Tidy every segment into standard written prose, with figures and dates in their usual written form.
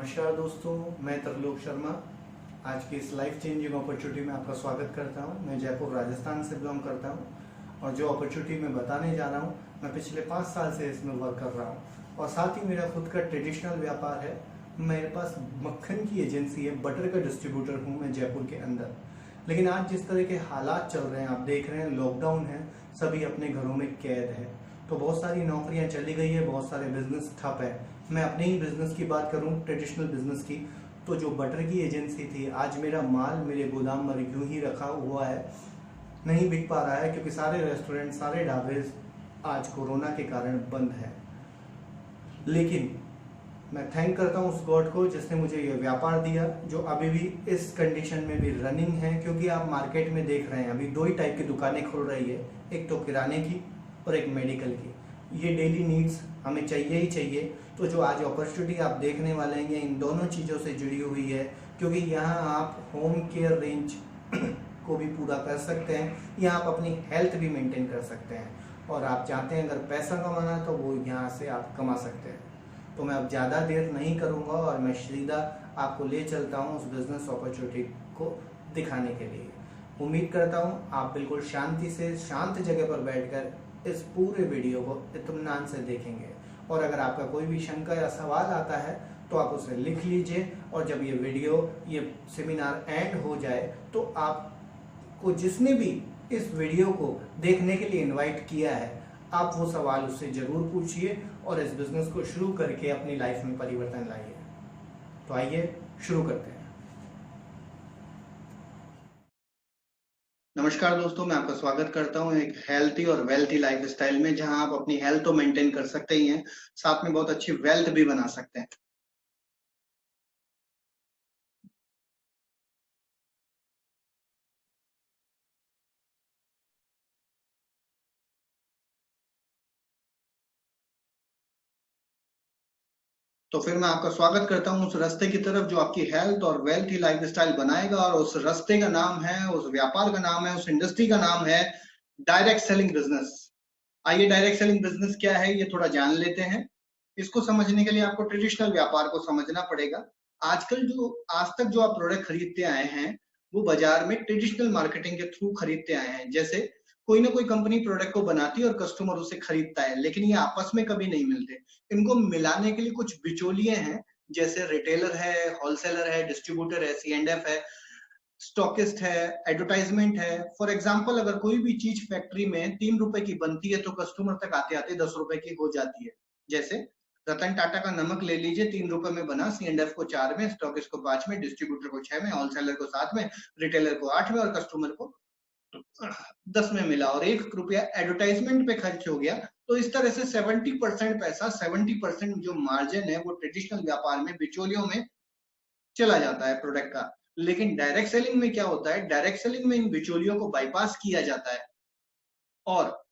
नमस्कार दोस्तों, मैं तरलोक शर्मा आज की इस लाइफ चेंजिंग अपॉर्चुनिटी में आपका स्वागत करता हूं। मैं जयपुर राजस्थान से बिलोंग करता हूं और जो अपॉर्चुनिटी मैं बताने जा रहा हूं, मैं पिछले 5 साल से इसमें वर्क कर रहा हूं और साथ ही मेरा खुद का ट्रेडिशनल व्यापार है। मेरे पास मक्खन की एजेंसी है, बटर का डिस्ट्रीब्यूटर हूँ मैं जयपुर के अंदर। लेकिन आज जिस तरह के हालात चल रहे हैं, आप देख रहे हैं लॉकडाउन है, सभी अपने घरों में कैद है, तो बहुत सारी नौकरियां चली गई है, बहुत सारे बिजनेस ठप है। मैं अपने ही बिजनेस की बात करूं, ट्रेडिशनल बिजनेस की, तो जो बटर की एजेंसी थी, आज मेरा माल मेरे गोदाम में यूं ही रखा हुआ है, नहीं बिक पा रहा है क्योंकि सारे रेस्टोरेंट, सारे ढाबे आज कोरोना के कारण बंद है। लेकिन मैं थैंक करता हूँ उस गॉड को जिसने मुझे ये व्यापार दिया, जो अभी भी इस कंडीशन में भी रनिंग है। क्योंकि आप मार्केट में देख रहे हैं अभी 2 ही टाइप की दुकानें खुल रही है, एक तो किराने की और एक मेडिकल की। ये डेली नीड्स हमें चाहिए ही चाहिए। तो जो आज अपॉर्चुनिटी आप देखने वाले हैं ये इन दोनों चीज़ों से जुड़ी हुई है, क्योंकि यहाँ आप होम केयर रेंज को भी पूरा कर सकते हैं, यहाँ आप अपनी हेल्थ भी मेंटेन कर सकते हैं, और आप चाहते हैं अगर पैसा कमाना तो वो यहाँ से आप कमा सकते हैं। तो मैं अब ज़्यादा देर नहीं करूँगा और मैं सीधा आपको ले चलता हूँ उस बिज़नेस अपॉर्चुनिटी को दिखाने के लिए। उम्मीद करता हूँ आप बिल्कुल शांति से, शांत जगह पर बैठकर इस पूरे वीडियो को इत्मीनान से देखेंगे, और अगर आपका कोई भी शंका या सवाल आता है तो आप उसे लिख लीजिए, और जब ये सेमिनार एंड हो जाए तो आपको जिसने भी इस वीडियो को देखने के लिए इनवाइट किया है, आप वो सवाल उससे जरूर पूछिए और इस बिजनेस को शुरू करके अपनी लाइफ में परिवर्तन लाइए। तो आइए शुरू करते हैं। नमस्कार दोस्तों, मैं आपका स्वागत करता हूं एक हेल्थी और वेल्थी लाइफ स्टाइल में, जहां आप अपनी हेल्थ तो मेंटेन कर सकते ही हैं, साथ में बहुत अच्छी वेल्थ भी बना सकते हैं। तो फिर मैं आपका स्वागत करता हूं उस रास्ते की तरफ जो आपकी हेल्थ और वेल्थी लाइफ स्टाइल बनाएगा, और उस रास्ते का नाम है, उस व्यापार का नाम है, उस इंडस्ट्री का नाम है डायरेक्ट सेलिंग बिजनेस। आइए डायरेक्ट सेलिंग बिजनेस क्या है ये थोड़ा जान लेते हैं। इसको समझने के लिए आपको ट्रेडिशनल व्यापार को समझना पड़ेगा। आजकल जो आज तक जो आप प्रोडक्ट खरीदते आए हैं वो बाजार में ट्रेडिशनल मार्केटिंग के थ्रू खरीदते आए हैं। जैसे कोई ना कोई कंपनी प्रोडक्ट को बनाती है और कस्टमर उसे खरीदता है, लेकिन ये आपस में कभी नहीं मिलते। इनको मिलाने के लिए कुछ बिचौलिए हैं, जैसे रिटेलर है, होलसेलर है, डिस्ट्रीब्यूटर है, C&F है, स्टॉकिस्ट है, एडवर्टाइजमेंट है। फॉर एग्जाम्पल अगर कोई भी चीज फैक्ट्री में 3 रुपए की बनती है तो कस्टमर तक आते आते 10 रुपए की हो जाती है। जैसे रतन टाटा का नमक ले लीजिए, 3 रुपए में बना, C&F को 4 में, स्टॉकिस्ट को 5 में, डिस्ट्रीब्यूटर को 6 में, होलसेलर को 7 में, रिटेलर को 8 में और कस्टमर को 10 में मिला, और 1 रुपया एडवर्टाइजमेंट पे खर्च हो गया। तो इस तरह से 70% पैसा, 70% जो मार्जिन है वो ट्रेडिशनल व्यापार में बिचौलियों में चला जाता है प्रोडक्ट का। लेकिन डायरेक्ट सेलिंग में क्या होता है, डायरेक्ट सेलिंग में इन बिचौलियों को बाईपास किया जाता है, और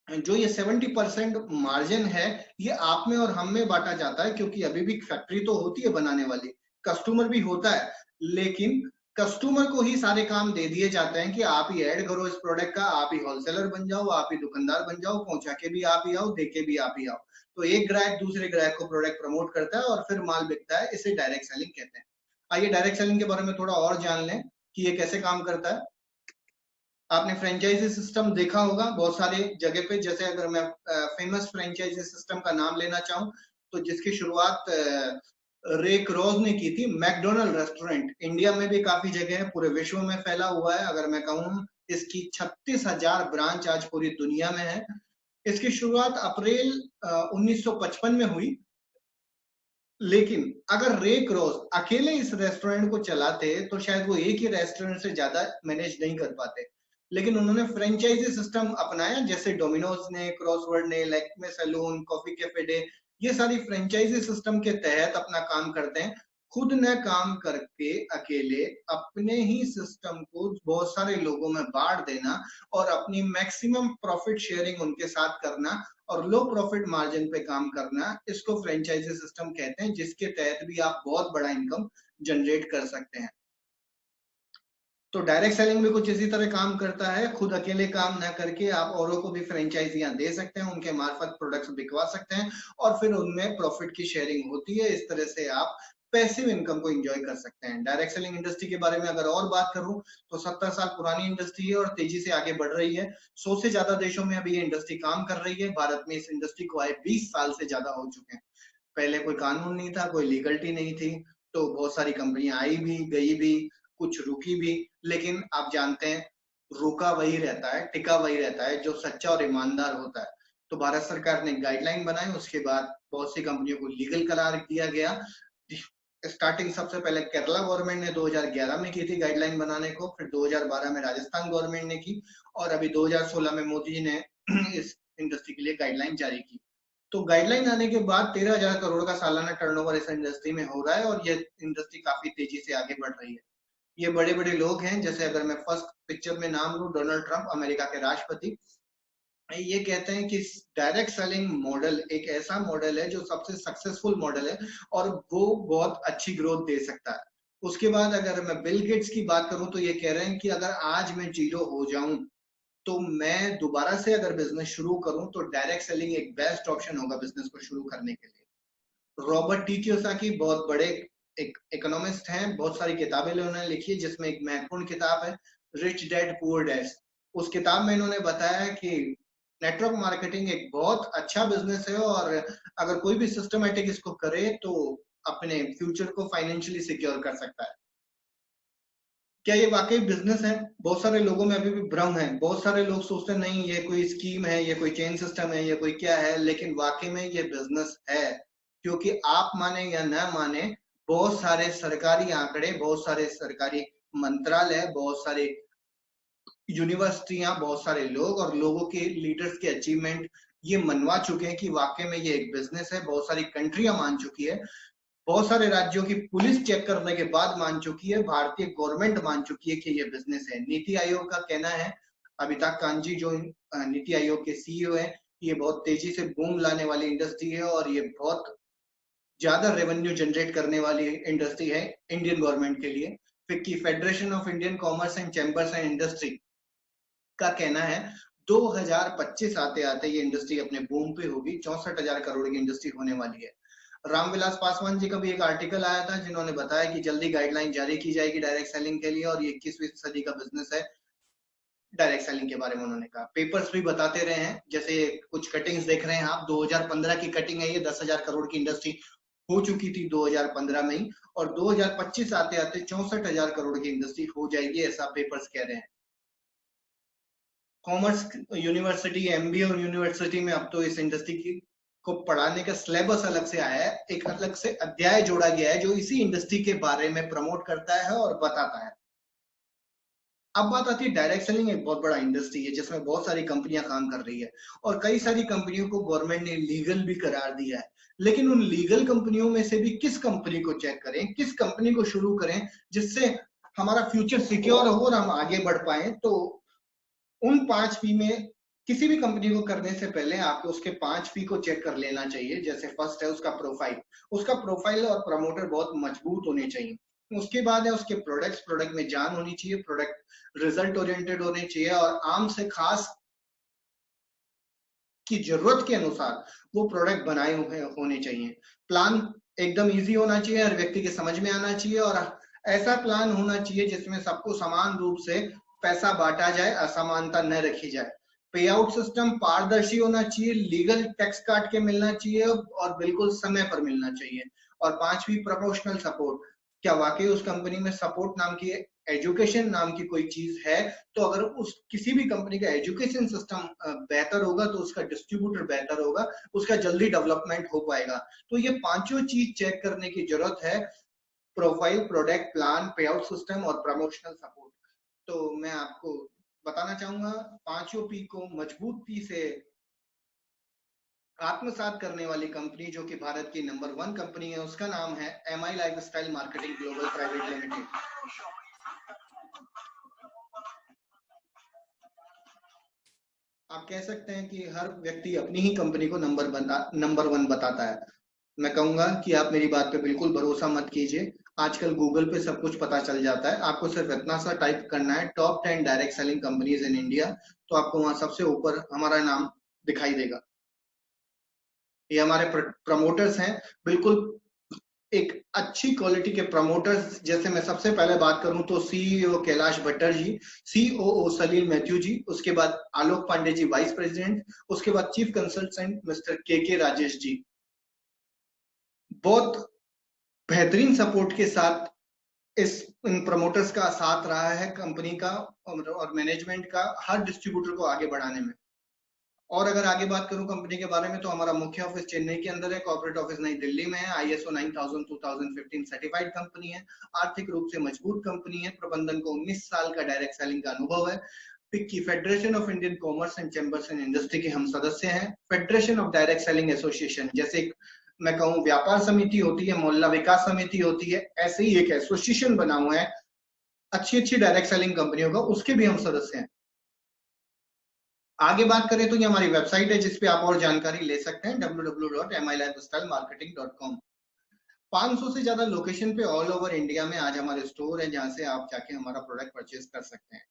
जो ये 70% मार्जिन है ये आप में और हम में बांटा जाता है, क्योंकि अभी भी फैक्ट्री तो होती है बनाने वाली, कस्टमर भी होता है, लेकिन कस्टमर को ही सारे काम दे दिए जाते हैं कि आप ही ऐड करो इस प्रोडक्ट का, आप ही होलसेलर बन जाओ, आप ही दुकानदार बन जाओ, पहुंचा के भी आप ही आओ, दे के भी आप ही आओ। तो एक ग्राहक दूसरे ग्राहक को प्रोडक्ट प्रमोट करता है और फिर माल बिकता है, इसे डायरेक्ट सेलिंग कहते हैं। आइए डायरेक्ट सेलिंग के बारे में थोड़ा और जान लें कि ये कैसे काम करता है। आपने फ्रेंचाइजी सिस्टम देखा होगा बहुत सारे जगह पे। जैसे अगर मैं फेमस फ्रेंचाइजी सिस्टम का नाम लेना चाहूँ तो जिसकी शुरुआत रे क्रॉस ने की थी, मैकडोनल्ड रेस्टोरेंट। इंडिया में भी काफी जगह है, पूरे विश्व में फैला हुआ है। अगर मैं कहूँ इसकी 36,000 ब्रांच आज पूरी दुनिया में है। इसकी शुरुआत अप्रैल 1955 में हुई। लेकिन अगर रे क्रॉस अकेले इस रेस्टोरेंट को चलाते तो शायद वो एक ही रेस्टोरेंट से ज्यादा मैनेज नहीं कर पाते। लेकिन उन्होंने फ्रेंचाइजी सिस्टम अपनाया, जैसे डोमिनोज ने, क्रॉसवर्ड ने, Lakme salon, coffee cafe day, ये सारी फ्रेंचाइजी सिस्टम के तहत अपना काम करते हैं। खुद न काम करके अकेले अपने ही सिस्टम को बहुत सारे लोगों में बांट देना और अपनी मैक्सिमम प्रॉफिट शेयरिंग उनके साथ करना और लो प्रॉफिट मार्जिन पे काम करना, इसको फ्रेंचाइजी सिस्टम कहते हैं, जिसके तहत भी आप बहुत बड़ा इनकम जनरेट कर सकते हैं। तो डायरेक्ट सेलिंग में कुछ इसी तरह काम करता है, खुद अकेले काम ना करके आप औरों को भी फ्रेंचाइजियां दे सकते हैं, उनके मार्फत प्रोडक्ट्स बिकवा सकते हैं और फिर उनमें प्रॉफिट की शेयरिंग होती है। इस तरह से आप पैसिव इनकम को एंजॉय कर सकते हैं। डायरेक्ट सेलिंग इंडस्ट्री के बारे में अगर और बात करूं तो 70 साल पुरानी इंडस्ट्री है और तेजी से आगे बढ़ रही है। 100 से ज्यादा देशों में अभी ये इंडस्ट्री काम कर रही है। भारत में इस इंडस्ट्री को आए 20 साल से ज्यादा हो चुके हैं। पहले कोई कानून नहीं था, कोई लीगलिटी नहीं थी, तो बहुत सारी कंपनियां आई भी, गई भी, कुछ रुकी भी, लेकिन आप जानते हैं रुका वही रहता है, टिका वही रहता है जो सच्चा और ईमानदार होता है। तो भारत सरकार ने गाइडलाइन बनाई, उसके बाद बहुत सी कंपनियों को लीगल करार दिया गया। स्टार्टिंग सबसे पहले केरला गवर्नमेंट ने 2011 में की थी गाइडलाइन बनाने को, फिर 2012 में राजस्थान गवर्नमेंट ने की और अभी 2016 में मोदी जी ने इस इंडस्ट्री के लिए गाइडलाइन जारी की। तो गाइडलाइन आने के बाद 13,000 करोड़ का सालाना टर्नओवर इस इंडस्ट्री में हो रहा है और ये इंडस्ट्री काफी तेजी से आगे बढ़ रही है। ये बड़े बड़े लोग हैं, जैसे अगर मैं फर्स्ट पिक्चर में नाम लूं, डोनाल्ड ट्रंप, अमेरिका के राष्ट्रपति, ये कहते हैं कि डायरेक्ट सेलिंग मॉडल एक ऐसा मॉडल है जो सबसे सक्सेसफुल मॉडल है और वो बहुत अच्छी ग्रोथ दे सकता है। उसके बाद अगर मैं बिल गेट्स की बात करूं तो ये कह रहे हैं कि अगर आज मैं जीरो हो जाऊं तो मैं दोबारा से अगर बिजनेस शुरू करूं तो डायरेक्ट सेलिंग एक बेस्ट ऑप्शन होगा बिजनेस को शुरू करने के लिए। रॉबर्ट टी कियोसाकी बहुत बड़े एक इकोनॉमिस्ट हैं, बहुत सारी किताबें उन्होंने लिखी है, जिसमें एक महत्वपूर्ण किताब है रिच डैड पुअर डैड। उस किताब में इन्होंने बताया कि नेटवर्क मार्केटिंग एक बहुत अच्छा बिजनेस है और अगर कोई भी सिस्टमेटिक इसको करे तो अपने फ्यूचर को फाइनेंशियली सिक्योर कर सकता है। क्या ये वाकई बिजनेस है? बहुत सारे लोगों में अभी भी भ्रम है, बहुत सारे लोग सोचते नहीं ये कोई स्कीम है, ये कोई चेन सिस्टम है, ये कोई क्या है, लेकिन वाकई में ये बिजनेस है। क्योंकि आप माने या ना माने, बहुत सारे सरकारी आंकड़े, बहुत सारे सरकारी मंत्रालय, बहुत सारे यूनिवर्सिटियां, बहुत सारे लोग और लोगों के लीडर्स के अचीवमेंट ये मनवा चुके हैं कि वाकई में ये एक बिजनेस है। बहुत सारी कंट्रियां मान चुकी है, बहुत सारे राज्यों की पुलिस चेक करने के बाद मान चुकी है, भारतीय गवर्नमेंट मान चुकी है कि ये बिजनेस है। नीति आयोग का कहना है, अमिताभ कांत जी जो नीति आयोग के सीईओ है, ये बहुत तेजी से बूम लाने वाली इंडस्ट्री है और ये बहुत ज्यादा रेवेन्यू जनरेट करने वाली इंडस्ट्री है इंडियन गवर्नमेंट के लिए। FICCI, federation of Indian commerce and chambers and industry का कहना है 2025 आते आते ये इंडस्ट्री अपने बूम पे होगी, 64,000 करोड़ की इंडस्ट्री होने वाली है। रामविलास पासवान जी का भी एक आर्टिकल आया था जिन्होंने बताया कि जल्दी गाइडलाइन जारी की जाएगी डायरेक्ट सेलिंग के लिए और ये 21वीं सदी का बिजनेस है। डायरेक्ट सेलिंग के बारे में उन्होंने कहा, पेपर्स भी बताते रहे हैं, जैसे कुछ कटिंग्स देख रहे हैं आप, 2015 की कटिंग है ये, 10,000 करोड़ की इंडस्ट्री हो चुकी थी 2015 में ही और 2025 आते आते 64,000 करोड़ की इंडस्ट्री हो जाएगी, ऐसा पेपर्स कह रहे हैं। कॉमर्स यूनिवर्सिटी, एमबीए और यूनिवर्सिटी में अब तो इस इंडस्ट्री की को पढ़ाने का सिलेबस अलग से आया है, एक अलग से अध्याय जोड़ा गया है जो इसी इंडस्ट्री के बारे में प्रमोट करता है और बताता है। अब बात आती है डायरेक्ट सेलिंग, एक बहुत बड़ा इंडस्ट्री है जिसमें बहुत सारी कंपनियां काम कर रही है और कई सारी कंपनियों को गवर्नमेंट ने लीगल भी करार दिया है। लेकिन उन लीगल कंपनियों में से भी किस कंपनी को चेक करें, किस कंपनी को शुरू करें जिससे हमारा फ्यूचर सिक्योर हो और हम आगे बढ़ पाए, तो उन 5 P में किसी भी कंपनी को करने से पहले आपको उसके 5 P को चेक कर लेना चाहिए। जैसे फर्स्ट है उसका प्रोफाइल, उसका प्रोफाइल और प्रमोटर बहुत मजबूत होने चाहिए। उसके बाद है उसके प्रोडक्ट्स, प्रोडक्ट में जान होनी चाहिए, प्रोडक्ट रिजल्ट ओरिएंटेड होने चाहिए और आम से खास की जरूरत के अनुसार वो प्रोडक्ट बनाए हुए होने चाहिए। प्लान एकदम इजी होना चाहिए, हर व्यक्ति के समझ में आना चाहिए और ऐसा प्लान होना चाहिए जिसमें सबको समान रूप से पैसा बांटा जाए, असमानता न रखी जाए। पे आउट सिस्टम पारदर्शी होना चाहिए, लीगल टैक्स काट के मिलना चाहिए और बिल्कुल समय पर मिलना चाहिए। और 5वीं, प्रमोशनल सपोर्ट। क्या वाकई उस कंपनी में सपोर्ट नाम की, एजुकेशन नाम की कोई चीज है? तो अगर उस किसी भी कंपनी का एजुकेशन सिस्टम बेहतर होगा तो उसका डिस्ट्रीब्यूटर बेहतर होगा, उसका जल्दी डेवलपमेंट हो पाएगा। तो ये पांचों चीज चेक करने की जरूरत है, प्रोफाइल, प्रोडक्ट, प्लान, पे आउट सिस्टम और प्रमोशनल सपोर्ट। तो मैं आपको बताना चाहूंगा 5 P को मजबूती से आत्मसात करने वाली कंपनी जो कि भारत की नंबर 1 कंपनी है, उसका नाम है MI lifestyle marketing global private limited. आप कह सकते हैं कि हर व्यक्ति अपनी ही कंपनी को नंबर 1 बताता है। मैं कहूंगा कि आप मेरी बात पे बिल्कुल भरोसा मत कीजिए, आजकल गूगल पे सब कुछ पता चल जाता है, आपको सिर्फ इतना सा टाइप करना है, top 10 direct selling companies in India, तो आपको वहां सबसे ऊपर हमारा नाम दिखाई देगा। ये हमारे प्रमोटर्स हैं, बिल्कुल एक अच्छी क्वालिटी के प्रमोटर्स। जैसे मैं सबसे पहले बात करूं तो सीईओ कैलाश भट्टर जी, सीओओ सलील मैथ्यू जी, उसके बाद आलोक पांडे जी वाइस प्रेसिडेंट, उसके बाद चीफ कंसल्टेंट मिस्टर के राजेश जी। बहुत बेहतरीन सपोर्ट के साथ इस इन प्रमोटर्स का साथ रहा है कंपनी का और मैनेजमेंट का हर डिस्ट्रीब्यूटर को आगे बढ़ाने में। और अगर आगे बात करूं कंपनी के बारे में, तो हमारा मुख्य ऑफिस चेन्नई के अंदर है, कॉर्पोरेट ऑफिस नई दिल्ली में है, आईएसओ 9000 2015 सर्टिफाइड कंपनी है, आर्थिक रूप से मजबूत कंपनी है, प्रबंधन को 19 साल का डायरेक्ट सेलिंग का अनुभव है। FICCI federation of Indian commerce and chambers and industry के हम सदस्य हैं। Federation of direct selling association, जैसे मैं कहूँ व्यापार समिति होती है, मोहल्ला विकास समिति होती है, ऐसे ही एक एसोसिएशन बना हुआ है अच्छी अच्छी डायरेक्ट सेलिंग कंपनियों का, उसके भी हम सदस्य हैं। आगे बात करें तो ये हमारी वेबसाइट है जिसपे आप और जानकारी ले सकते हैं, www.milifestylemarketing.com। 500 से ज्यादा लोकेशन पे ऑल ओवर इंडिया में आज हमारे स्टोर है, जहां से आप जाके हमारा प्रोडक्ट परचेज कर सकते हैं।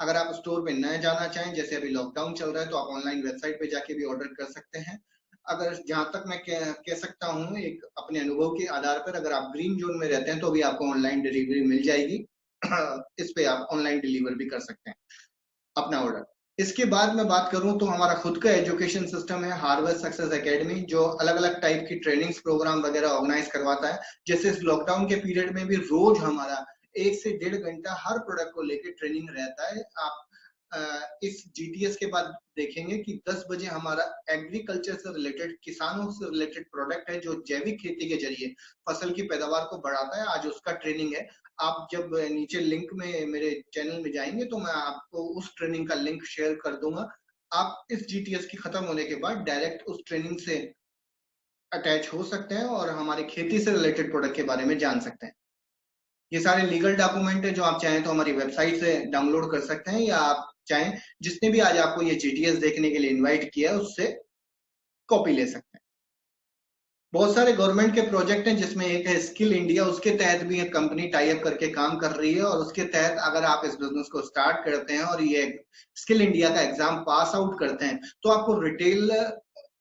अगर आप स्टोर पे न जाना चाहें, जैसे अभी लॉकडाउन चल रहा है, तो आप ऑनलाइन वेबसाइट पे जाके भी ऑर्डर कर सकते हैं। अगर जहां तक मैं कह सकता हूँ एक अपने अनुभव के आधार पर, अगर आप ग्रीन जोन में रहते हैं तो भी आपको ऑनलाइन डिलीवरी मिल जाएगी। इस पे आप ऑनलाइन डिलीवर भी कर सकते हैं अपना ऑर्डर। इसके बाद मैं बात करूं तो हमारा खुद का एजुकेशन सिस्टम है, हार्वर्ड सक्सेस एकेडमी, जो अलग अलग टाइप की ट्रेनिंग्स प्रोग्राम वगैरह ऑर्गेनाइज करवाता है। जैसे इस लॉकडाउन के पीरियड में भी रोज हमारा 1 से 1.5 घंटा हर प्रोडक्ट को लेकर ट्रेनिंग रहता है। आप इस जीटीएस के बाद देखेंगे कि 10 बजे हमारा एग्रीकल्चर से रिलेटेड, किसानों से रिलेटेड प्रोडक्ट है जो जैविक खेती के जरिए फसल की पैदावार को बढ़ाता है, आज उसका ट्रेनिंग है। आप जब नीचे लिंक में मेरे चैनल में जाएंगे तो मैं आपको उस ट्रेनिंग का लिंक शेयर कर दूंगा। आप इस जीटीएस की खत्म होने के बाद डायरेक्ट उस ट्रेनिंग से अटैच हो सकते हैं और हमारी खेती से रिलेटेड प्रोडक्ट के बारे में जान सकते हैं। ये सारे लीगल डॉक्यूमेंट है जो आप चाहें तो हमारी वेबसाइट से डाउनलोड कर सकते हैं, या आप चाहें जिसने भी आज आपको ये जीटीएस देखने के लिए इनवाइट किया है उससे कॉपी ले सकते हैं। बहुत सारे गवर्नमेंट के प्रोजेक्ट हैं, जिसमें एक है स्किल इंडिया, उसके तहत भी एक कंपनी टाई अप करके काम कर रही है, और उसके तहत अगर आप इस बिजनेस को स्टार्ट करते हैं और ये स्किल इंडिया का एग्जाम पास आउट करते हैं, तो आपको रिटेल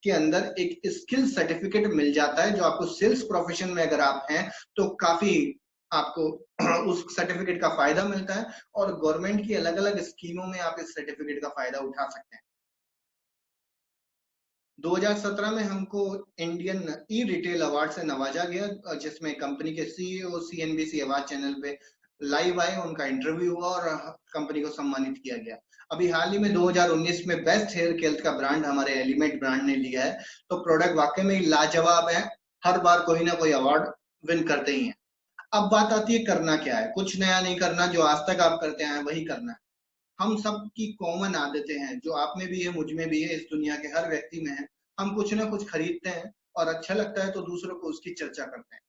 के अंदर एक स्किल सर्टिफिकेट मिल जाता है, जो आपको सेल्स प्रोफेशन में अगर आप हैं तो काफी आपको उस सर्टिफिकेट का फायदा मिलता है, और गवर्नमेंट की अलग अलग स्कीमों में आप इस सर्टिफिकेट का फायदा उठा सकते हैं। 2017 में हमको इंडियन ई रिटेल अवार्ड से नवाजा गया, जिसमें कंपनी के सीईओ सीएनबीसी अवार्ड चैनल पे लाइव आए, उनका इंटरव्यू हुआ और कंपनी को सम्मानित किया गया। अभी हाल ही में 2019 में बेस्ट हेयर केयर का ब्रांड हमारे एलिमेंट ब्रांड ने लिया है। तो प्रोडक्ट वाकई में लाजवाब है, हर बार कोई ना कोई अवार्ड विन करते ही हैं। अब बात आती है करना क्या है, कुछ नया नहीं करना, जो आज तक आप करते हैं वही करना है। हम सब की कॉमन आदतें हैं, जो आप में भी है, मुझ में भी है, इस दुनिया के हर व्यक्ति में है। हम कुछ ना कुछ खरीदते हैं और अच्छा लगता है तो दूसरों को उसकी चर्चा करते हैं।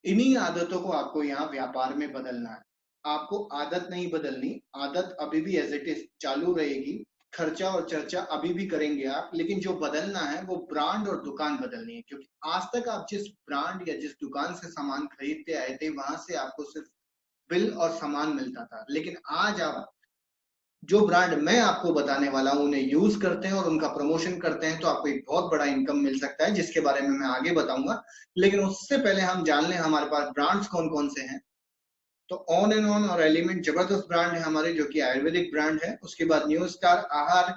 इन्हीं आदतों को आपको यहाँ व्यापार में बदलना है। आपको आदत नहीं बदलनी, आदत अभी भी एज इट इज चालू रहेगी, खर्चा और चर्चा अभी भी करेंगे आप, लेकिन जो बदलना है वो ब्रांड और दुकान बदलनी है। क्योंकि आज तक आप जिस ब्रांड या जिस दुकान से सामान खरीदते आए थे, वहां से आपको सिर्फ बिल और सामान मिलता था, लेकिन आज आप जो ब्रांड मैं आपको बताने वाला हूं उन्हें यूज करते हैं और उनका प्रमोशन करते हैं, तो आपको एक बहुत बड़ा इनकम मिल सकता है, जिसके बारे में मैं आगे बताऊंगा। लेकिन उससे पहले हम जान लें हमारे पास ब्रांड्स कौन कौन से हैं। तो ऑन एंड ऑन और एलिमेंट जबरदस्त ब्रांड है हमारे, जो कि आयुर्वेदिक ब्रांड है। उसके बाद न्यू स्टार, आहार,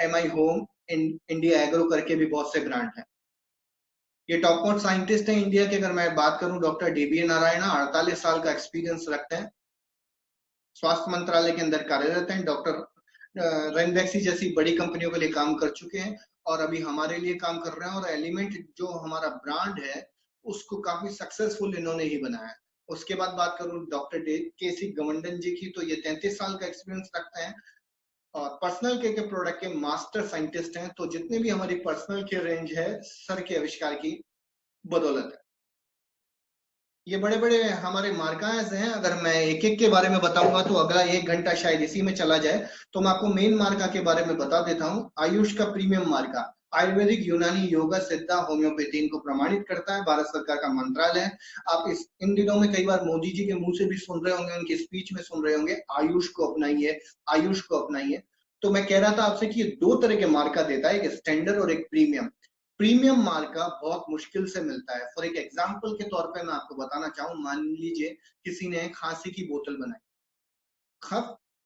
एमआई होम, इंडिया एग्रो करके भी बहुत से ब्रांड हैं। ये टॉप मोस्ट साइंटिस्ट हैं इंडिया के। अगर मैं बात करूं, डॉक्टर डीबी नारायणा 48 साल का एक्सपीरियंस रखते हैं, स्वास्थ्य मंत्रालय के अंदर कार्यरत हैं। डॉक्टर रेनबैक्सी जैसी बड़ी कंपनियों के लिए काम कर चुके हैं और अभी हमारे लिए काम कर रहे हैं। और एलिमेंट जो हमारा ब्रांड है उसको काफी सक्सेसफुल इन्होंने ही बनाया है। उसके बाद बात करूं डॉक्टर के सी गवंडन जी की, तो ये 33 साल का एक्सपीरियंस रखते हैं और पर्सनल केयर के प्रोडक्ट के मास्टर साइंटिस्ट हैं। तो जितने भी हमारी पर्सनल केयर रेंज है, सर के आविष्कार की बदौलत है। ये बड़े बड़े हमारे मार्काज हैं। अगर मैं एक एक के बारे में बताऊंगा तो अगला 1 घंटा शायद इसी में चला जाए, तो मैं आपको मेन मार्का के बारे में बता देता हूँ। आयुष का प्रीमियम मार्का, आयुर्वेदिक, यूनानी, योगा, सिद्धा, होम्योपैथी इनको प्रमाणित करता है, भारत सरकार का मंत्रालय है। आप इन दिनों में कई बार मोदी जी के मुंह से भी सुन रहे होंगे, उनकी स्पीच में सुन रहे होंगे, आयुष को अपनाइए, आयुष को अपनाइए। तो मैं कह रहा था आपसे कि ये दो तरह के मार्का देता है, एक स्टैंडर्ड और एक प्रीमियम। प्रीमियम मार्का बहुत मुश्किल से मिलता है। फॉर एक एग्जाम्पल के तौर पर मैं आपको बताना चाहूँ, मान लीजिए किसी ने खांसी की बोतल बनाई,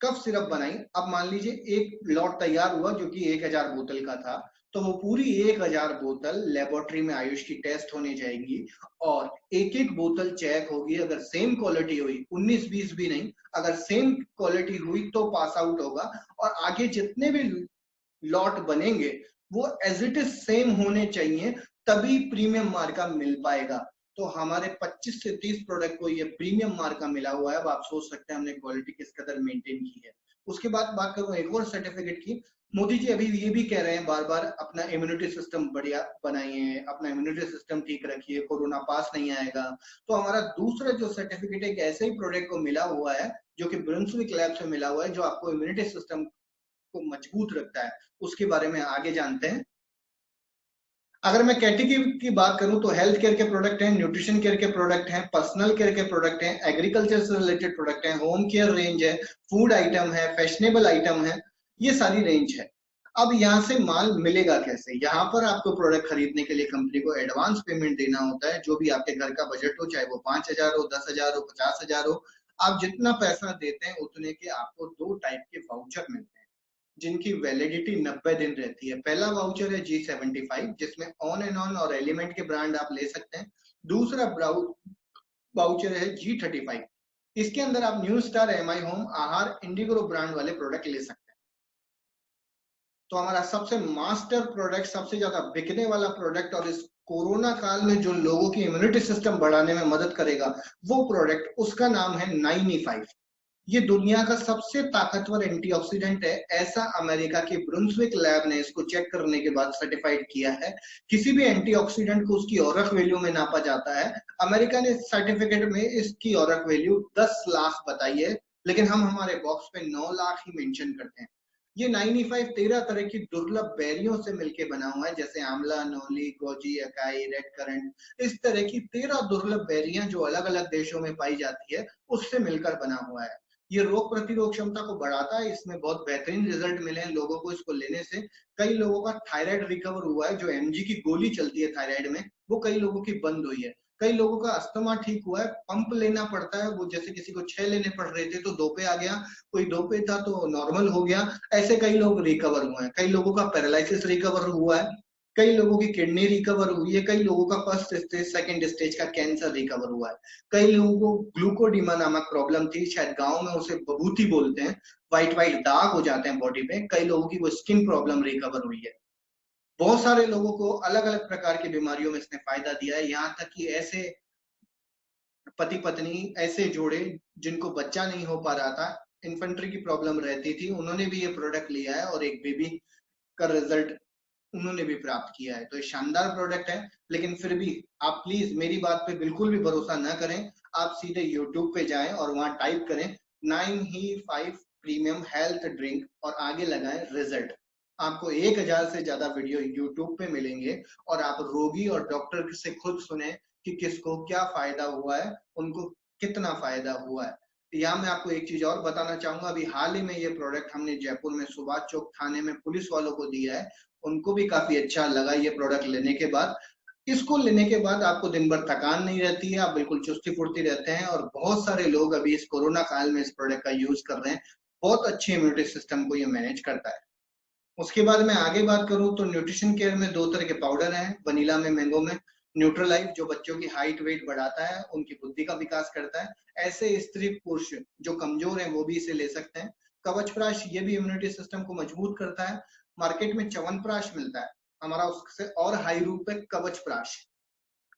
कफ सिरप बनाई। अब मान लीजिए एक लॉट तैयार हुआ जो कि 1000 बोतल का था, तो वो पूरी 1000 बोतल लेबोरेटरी में आयुष की टेस्ट होने जाएगी और एक एक बोतल चेक होगी। अगर सेम क्वालिटी हुई, 19-20 भी नहीं, अगर सेम क्वालिटी हुई तो पास आउट होगा। और आगे जितने भी लॉट बनेंगे वो एज इट इज सेम होने चाहिए, तभी प्रीमियम मार्का मिल पाएगा। तो हमारे 25 से 30 प्रोडक्ट को ये प्रीमियम मार्का मिला हुआ है। अब आप सोच सकते हैं हमने क्वालिटी किस कदर मेंटेन की है। उसके बाद बात करूं एक और सर्टिफिकेट की, मोदी जी अभी ये भी कह रहे हैं बार बार, अपना इम्यूनिटी सिस्टम बढ़िया बनाइए, अपना इम्यूनिटी सिस्टम ठीक रखिए, कोरोना पास नहीं आएगा। तो हमारा दूसरा जो सर्टिफिकेट एक ऐसे ही प्रोडक्ट को मिला हुआ है जो कि ब्रुंसविक लैब से मिला हुआ है, जो आपको इम्यूनिटी सिस्टम को मजबूत रखता है। उसके बारे में आगे जानते हैं। अगर मैं कैटेगरी की बात करूं तो हेल्थ केयर के प्रोडक्ट हैं, न्यूट्रिशन केयर के प्रोडक्ट हैं, पर्सनल केयर के प्रोडक्ट हैं, एग्रीकल्चर से रिलेटेड प्रोडक्ट हैं, होम केयर रेंज है, फूड आइटम है, फैशनेबल आइटम है, ये सारी रेंज है। अब यहाँ से माल मिलेगा कैसे? यहाँ पर आपको प्रोडक्ट खरीदने के लिए कंपनी को एडवांस पेमेंट देना होता है, जो भी आपके घर का बजट हो, चाहे वो 5000 हो, 10,000 हो, 50,000 हो। आप जितना पैसा देते हैं उतने के आपको 2 टाइप के वाउचर मिलते हैं, जिनकी वैलिडिटी 90 दिन रहती है। पहला वाउचर है G75, जिसमें ऑन एंड ऑन और एलिमेंट के ब्रांड आप ले सकते हैं। दूसरा वाउचर है G35, इसके अंदर आप न्यू स्टार, एमआई होम, आहार, इंडिगो ब्रांड वाले प्रोडक्ट ले सकते हैं। तो हमारा सबसे मास्टर प्रोडक्ट, सबसे ज्यादा बिकने वाला प्रोडक्ट और इस कोरोना काल में जो लोगों की इम्यूनिटी सिस्टम बढ़ाने में मदद करेगा, वो प्रोडक्ट, उसका नाम है 9E5। ये दुनिया का सबसे ताकतवर एंटीऑक्सीडेंट है, ऐसा अमेरिका की ब्रुंसविक लैब ने इसको चेक करने के बाद सर्टिफाइड किया है। किसी भी एंटीऑक्सीडेंट को उसकी औरक वैल्यू में नापा जाता है। अमेरिका ने सर्टिफिकेट में इसकी औरक वैल्यू 10 लाख बताई है, लेकिन हम हमारे बॉक्स पे 9 लाख ही मेंशन करते हैं। ये 9E5 13 तरह की दुर्लभ बेरियों से मिलकर बना हुआ है, जैसे आंवला, नौली, गोजी, अकाई, रेड करंट। इस तरह की 13 दुर्लभ बेरियां जो अलग अलग देशों में पाई जाती है, उससे मिलकर बना हुआ है। ये रोग प्रतिरोध क्षमता को बढ़ाता है। इसमें बहुत बेहतरीन रिजल्ट मिले हैं लोगों को इसको लेने से। कई लोगों का थायराइड रिकवर हुआ है, जो एमजी की गोली चलती है थायराइड में, वो कई लोगों की बंद हुई है। कई लोगों का अस्थमा ठीक हुआ है, पंप लेना पड़ता है, वो जैसे किसी को 6 लेने पड़ रहे थे तो 2 पे आ गया, कोई 2 पे था तो नॉर्मल हो गया। ऐसे कई लोग रिकवर हुए हैं। कई लोगों का पैरालिसिस रिकवर हुआ है, कई लोगों की किडनी रिकवर हुई है, कई लोगों का फर्स्ट स्टेज, सेकंड स्टेज का कैंसर रिकवर हुआ है। कई लोगों को ग्लूकोडीमा नामक प्रॉब्लम थी, शायद गांव में उसे बबूती बोलते हैं, व्हाइट व्हाइट दाग हो जाते हैं बॉडी पे। कई लोगों की वो स्किन प्रॉब्लम रिकवर हुई है। बहुत सारे लोगों को अलग अलग प्रकार की बीमारियों में इसने फायदा दिया है। यहाँ तक कि ऐसे पति पत्नी, ऐसे जोड़े जिनको बच्चा नहीं हो पा रहा था, इन्फेंट्री की प्रॉब्लम रहती थी, उन्होंने भी ये प्रोडक्ट लिया है और एक बेबी का रिजल्ट उन्होंने भी प्राप्त किया है। तो ये शानदार प्रोडक्ट है। लेकिन फिर भी आप प्लीज मेरी बात पे बिल्कुल भी भरोसा ना करें। आप सीधे यूट्यूब पे जाएं और वहां टाइप करें 9E5 प्रीमियम हेल्थ ड्रिंक और आगे लगाएं रिजल्ट। आपको 1000 से ज्यादा वीडियो यूट्यूब पे मिलेंगे और आप रोगी और डॉक्टर से खुद सुने कि किसको क्या फायदा हुआ है, उनको कितना फायदा हुआ है। यहाँ मैं आपको एक चीज और बताना चाहूंगा। अभी हाल ही में ये प्रोडक्ट हमने जयपुर में सुभाष चौक थाने में पुलिस वालों को दिया है, उनको भी काफी अच्छा लगा ये प्रोडक्ट लेने के बाद। इसको लेने के बाद आपको दिन भर थकान नहीं रहती है, आप बिल्कुल चुस्ती फुर्ती रहते हैं। और बहुत सारे लोग अभी इस कोरोना काल में इस प्रोडक्ट का यूज कर रहे हैं। बहुत अच्छी इम्यूनिटी सिस्टम को ये मैनेज करता है। उसके बाद मैं आगे बात करूं तो न्यूट्रिशन केयर में 2 तरह के पाउडर हैं, वनीला में, मैंगो में। न्यूट्रलाइफ जो बच्चों की हाइट वेट बढ़ाता है, उनकी बुद्धि का विकास करता है। ऐसे स्त्री पुरुष जो कमजोर हैं वो भी इसे ले सकते हैं। कवच प्राश, ये भी इम्यूनिटी सिस्टम को मजबूत करता है। मार्केट में च्यवनप्राश मिलता है, हमारा उससे और हाई रूप है कवच प्राश।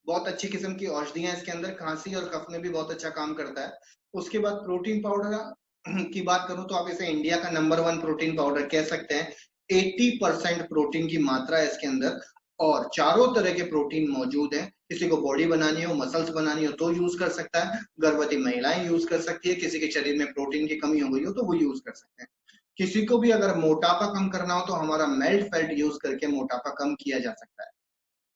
बहुत अच्छी किस्म की औषधियां इसके अंदर, खांसी और कफ में भी बहुत अच्छा काम करता है। उसके बाद प्रोटीन पाउडर की बात करूं तो आप इसे इंडिया का नंबर 1 प्रोटीन पाउडर कह सकते हैं। 80% प्रोटीन की मात्रा है इसके अंदर और चारों तरह के प्रोटीन मौजूद है। किसी को बॉडी बनानी हो, मसल्स बनानी हो तो यूज कर सकता है, गर्भवती महिलाएं यूज कर सकती है, किसी के शरीर में प्रोटीन की कमी हो गई हो तो वो यूज कर सकते हैं। किसी को भी अगर मोटापा कम करना हो तो हमारा मेल्ट फेल्ट यूज करके मोटापा कम किया जा सकता है।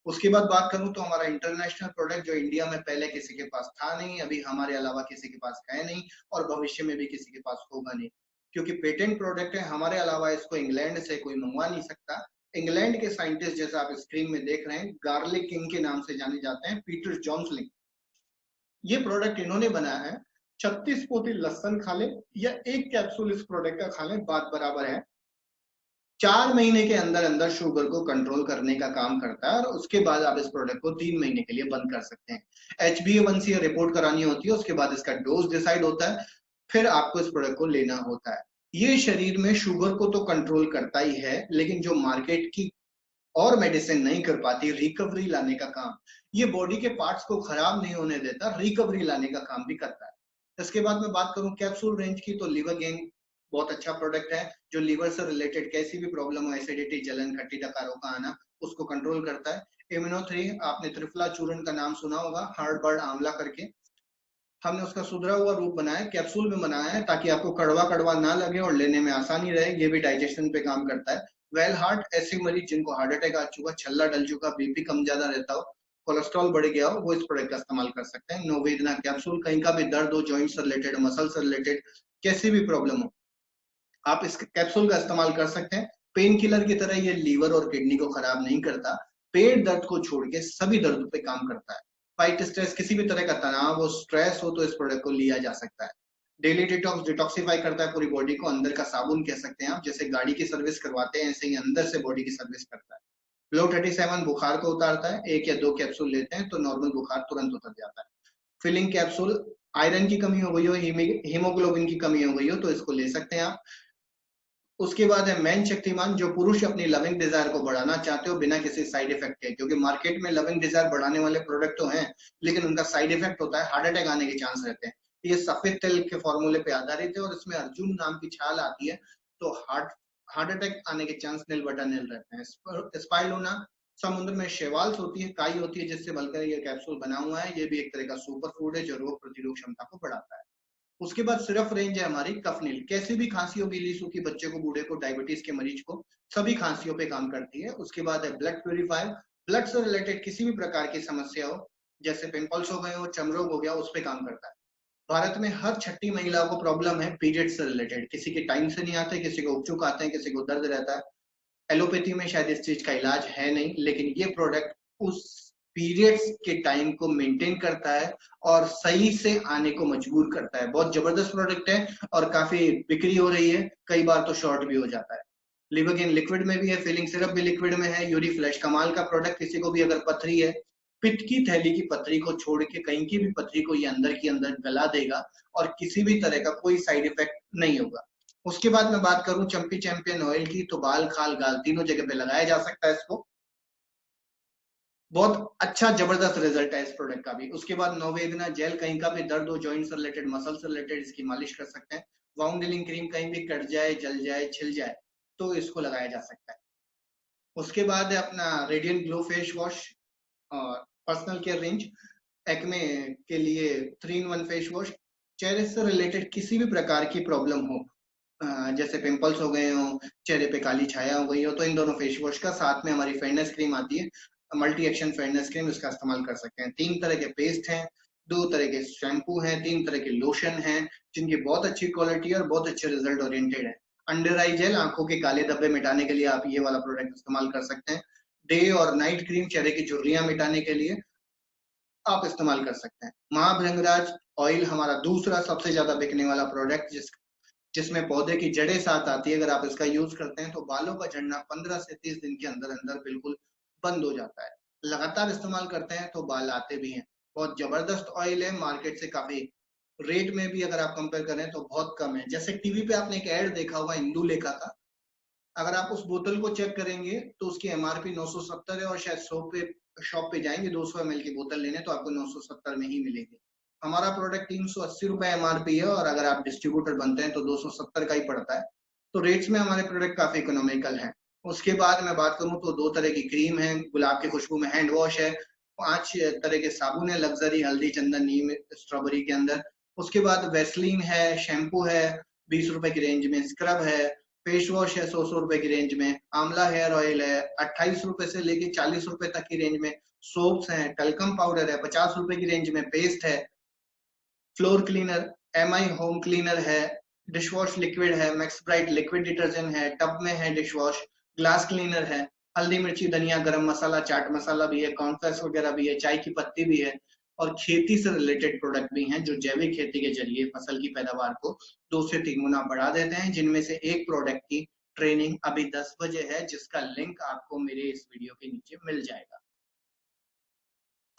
उसके बाद बात करूं तो हमारा इंटरनेशनल प्रोडक्ट जो इंडिया में पहले किसी के पास था नहीं, अभी हमारे अलावा किसी के पास है नहीं और भविष्य में भी किसी के पास होगा नहीं, क्योंकि पेटेंट प्रोडक्ट है। हमारे अलावा इसको इंग्लैंड से कोई मंगवा नहीं सकता। इंग्लैंड के साइंटिस्ट, जैसा आप स्क्रीन में देख रहे हैं, गार्लिक किंग के नाम से जाने जाते हैं, पीटर जॉन्सलिंग, ये प्रोडक्ट इन्होंने बनाया है। 36 पोती लहसन खा ले या एक कैप्सूल इस प्रोडक्ट का खा ले, बात बराबर है। 4 महीने के अंदर अंदर शुगर को कंट्रोल करने का काम करता है और उसके बाद आप इस प्रोडक्ट को 3 महीने के लिए बंद कर सकते हैं। HbA1c रिपोर्ट करानी होती है, उसके बाद इसका डोज डिसाइड होता है, फिर आपको इस प्रोडक्ट को लेना होता है। ये शरीर में शुगर को तो कंट्रोल करता ही है, लेकिन जो मार्केट की और मेडिसिन नहीं कर पाती, रिकवरी लाने का काम, ये बॉडी के पार्ट्स को खराब नहीं होने देता, रिकवरी लाने का काम भी करता है। इसके बाद मैं बात करूं कैप्सूल रेंज की, तो लिवर गेन बहुत अच्छा प्रोडक्ट है, जो लिवर से रिलेटेड कैसी भी प्रॉब्लम हो, एसिडिटी, जलन, खट्टी डकारों का आना, उसको कंट्रोल करता है। इम्यूनो 3, आपने त्रिफला चूर्ण का नाम सुना होगा, हार्ड बर्ड आंवला करके, हमने उसका सुधरा हुआ रूप बनाया, कैप्सूल में बनाया है, ताकि आपको कड़वा कड़वा ना लगे और लेने में आसानी रहे। ये भी डाइजेशन पे काम करता है। वेल हार्ट, ऐसे मरीज जिनको हार्ट अटैक आ चुका, छल्ला डल चुका, बीपी कम ज्यादा रहता हो, कोलेस्ट्रॉल बढ़ गया हो, वो इस प्रोडक्ट का इस्तेमाल कर सकते हैं। नोवेदना कैप्सूल, कहीं का भी दर्द हो, जॉइंट से रिलेटेड, मसल से रिलेटेड, कैसी भी प्रॉब्लम हो, आप इस कैप्सूल का इस्तेमाल कर सकते हैं। पेन किलर की तरह ये लीवर और किडनी को खराब नहीं करता, पेट दर्द को छोड़ के सभी दर्द पे काम करता है। फाइट स्ट्रेस, किसी भी तरह का तनाव हो, स्ट्रेस हो, तो इस प्रोडक्ट को लिया जा सकता है। डेली डिटॉक्स, डिटॉक्सिफाई करता है पूरी बॉडी को, अंदर का साबुन कह सकते हैं आप, जैसे गाड़ी की सर्विस करवाते हैं ऐसे ही अंदर से बॉडी की सर्विस करता है। लो 37 बुखार को उतारता है, 1 या 2 कैप्सूल लेते हैं तो नॉर्मल बुखार तुरंत उतर जाता है। फिलिंग कैप्सूल, आयरन की कमी हो गई हो, हीमोग्लोबिन की कमी हो गई हो, तो इसको ले सकते हैं आप। उसके बाद है मैन शक्तिमान, जो पुरुष अपनी लविंग डिजायर को बढ़ाना चाहते हो बिना किसी साइड इफेक्ट के, क्योंकि मार्केट में लविंग डिजायर बढ़ाने वाले प्रोडक्ट तो हैं, लेकिन उनका साइड इफेक्ट होता है, हार्ट अटैक आने के चांस रहते हैं। ये सफेद तिल के फॉर्मूले पे आधारित है और इसमें अर्जुन नाम की छाल आती है, तो हार्ट हार्ट अटैक आने के चांस नील बटा नील रहते हैं। स्पाइरुलिना, समुद्र में शेवाल्स होती है, काई होती है, जिससे बनकर ये कैप्सूल बना हुआ है। ये भी एक तरह का सुपर फूड है जो रोग प्रतिरोध क्षमता को बढ़ाता है। उसके बाद सिर्फ रेंज है हमारी कफनील, कैसी भी खांसी हो, गीली सूखी, बच्चे को, बूढ़े को, डायबिटीज के मरीज को, सभी खांसियों पे काम करती है। उसके बाद है ब्लड प्यूरिफायर, ब्लड से रिलेटेड किसी भी प्रकार की समस्या हो, जैसे पिंपल्स हो गए हो, चमरोग हो गया, उस पे काम करता है। भारत में हर छठी महिला को प्रॉब्लम है पीरियड से रिलेटेड, किसी के टाइम से नहीं आते, किसी को उपचुक आते हैं, किसी को दर्द रहता है। एलोपैथी में शायद इस चीज का इलाज है नहीं, लेकिन ये प्रोडक्ट उस पीरियड्स के टाइम को मेंटेन करता है और सही से आने को मजबूर करता है। बहुत जबरदस्त प्रोडक्ट है और काफी बिक्री हो रही है, कई बार तो शॉर्ट भी हो जाता है। लिवोगेन लिक्विड में भी है, फिलिंग सिरप भी लिक्विड में है। यूरी फ्लैश, कमाल का प्रोडक्ट, किसी को भी अगर पथरी है, पित्त की थैली की पथरी को छोड़ के कहीं की भी पथरी को ये अंदर की अंदर गला देगा और किसी भी तरह का कोई साइड इफेक्ट नहीं होगा। उसके बाद मैं बात करूं चंपी चैंपियन ऑयल की, तो बाल, खाल, गाल तीनों जगह पे लगाया जा सकता है इसको। बहुत अच्छा जबरदस्त रिजल्ट है इस प्रोडक्ट का भी। उसके बाद नोवेदना जेल, कहीं का भी दर्द हो, जॉइंट से रिलेटेड, मसल से रिलेटेड, इसकी मालिश कर सकते हैं। वाउंड हीलिंग क्रीम, कहीं भी कट जाए, जल जाए, छिल जाए, तो इसको लगाया जा सकता है। उसके बाद है अपना रेडियंट ग्लो फेस वॉश और पर्सनल केयर रेंज, एक्मे के लिए 3 in 1 फेस वॉश। चेहरे से रिलेटेड किसी भी प्रकार की प्रॉब्लम हो, जैसे पिंपल्स हो गए हो, चेहरे पे काली छाया हो गई हो, तो इन दोनों फेस वॉश का, साथ में हमारी फेयरनेस क्रीम आती है, मल्टी एक्शन फेयरनेस क्रीम, इसका इस्तेमाल कर सकते हैं। 3 तरह के पेस्ट हैं, 2 तरह के शैम्पू हैं, 3 तरह के लोशन हैं, जिनकी बहुत अच्छी क्वालिटी और बहुत अच्छे रिजल्ट ओरिएंटेड है। अंडर आई जेल, आंखों के काले धब्बे मिटाने के लिए आप ये वाला प्रोडक्ट इस्तेमाल कर सकते हैं। डे और नाइट क्रीम, चेहरे की झुर्रियां मिटाने के लिए आप इस्तेमाल कर सकते हैं। महाभृंगराज ऑयल हमारा दूसरा सबसे ज्यादा बिकने वाला प्रोडक्ट, जिसमें पौधे की जड़ें साथ आती है। अगर आप इसका यूज करते हैं तो बालों का झड़ना 15 से 30 दिन के अंदर अंदर बिल्कुल बंद हो जाता है। लगातार इस्तेमाल करते हैं तो बाल आते भी हैं। बहुत जबरदस्त ऑयल है, मार्केट से काफी रेट में भी अगर आप कंपेयर करें तो बहुत कम है। जैसे टीवी पे आपने एक एड देखा होगा इंदु लेखा का, अगर आप उस बोतल को चेक करेंगे तो उसकी एमआरपी 970 है और शायद शॉप पे जाएंगे 200 ml की बोतल लेने तो आपको 970 में ही मिलेगी। हमारा प्रोडक्ट 380 रुपए एमआरपी है और अगर आप डिस्ट्रीब्यूटर बनते हैं तो 270 का ही पड़ता है। तो रेट्स में हमारे प्रोडक्ट काफी इकोनॉमिकल है। उसके बाद मैं बात करूं तो 2 तरह की क्रीम है, गुलाब की खुशबू में हैंड वॉश है, 5 तरह के साबुन है, लग्जरी, हल्दी, चंदन, नीम, स्ट्रॉबेरी के अंदर। उसके बाद वेस्लीन है, शैम्पू है, 20 रुपए की रेंज में स्क्रब है, फेस वॉश है 100 रुपए की रेंज में, आंवला हेयर ऑयल है 28 रुपए से लेके 40 रुपए तक की रेंज में, सोप्स हैं, टल्कम पाउडर है 50 रुपए की रेंज में, पेस्ट है, floor cleaner, MI home cleaner है, डिश वॉश लिक्विड है, मैक्स ब्राइट लिक्विड डिटर्जेंट है, टब में है डिश वॉश, ग्लास क्लीनर है, हल्दी मिर्ची धनिया गरम मसाला चाट मसाला भी है, कॉर्नफ्लेक्स वगैरह भी है, चाय की पत्ती भी है, और खेती से रिलेटेड प्रोडक्ट भी हैं जो जैविक खेती के जरिए फसल की पैदावार को 2 से 3 गुना बढ़ा देते हैं, जिनमें से एक प्रोडक्ट की ट्रेनिंग अभी 10 बजे है, जिसका लिंक आपको मेरे इस वीडियो के नीचे मिल जाएगा।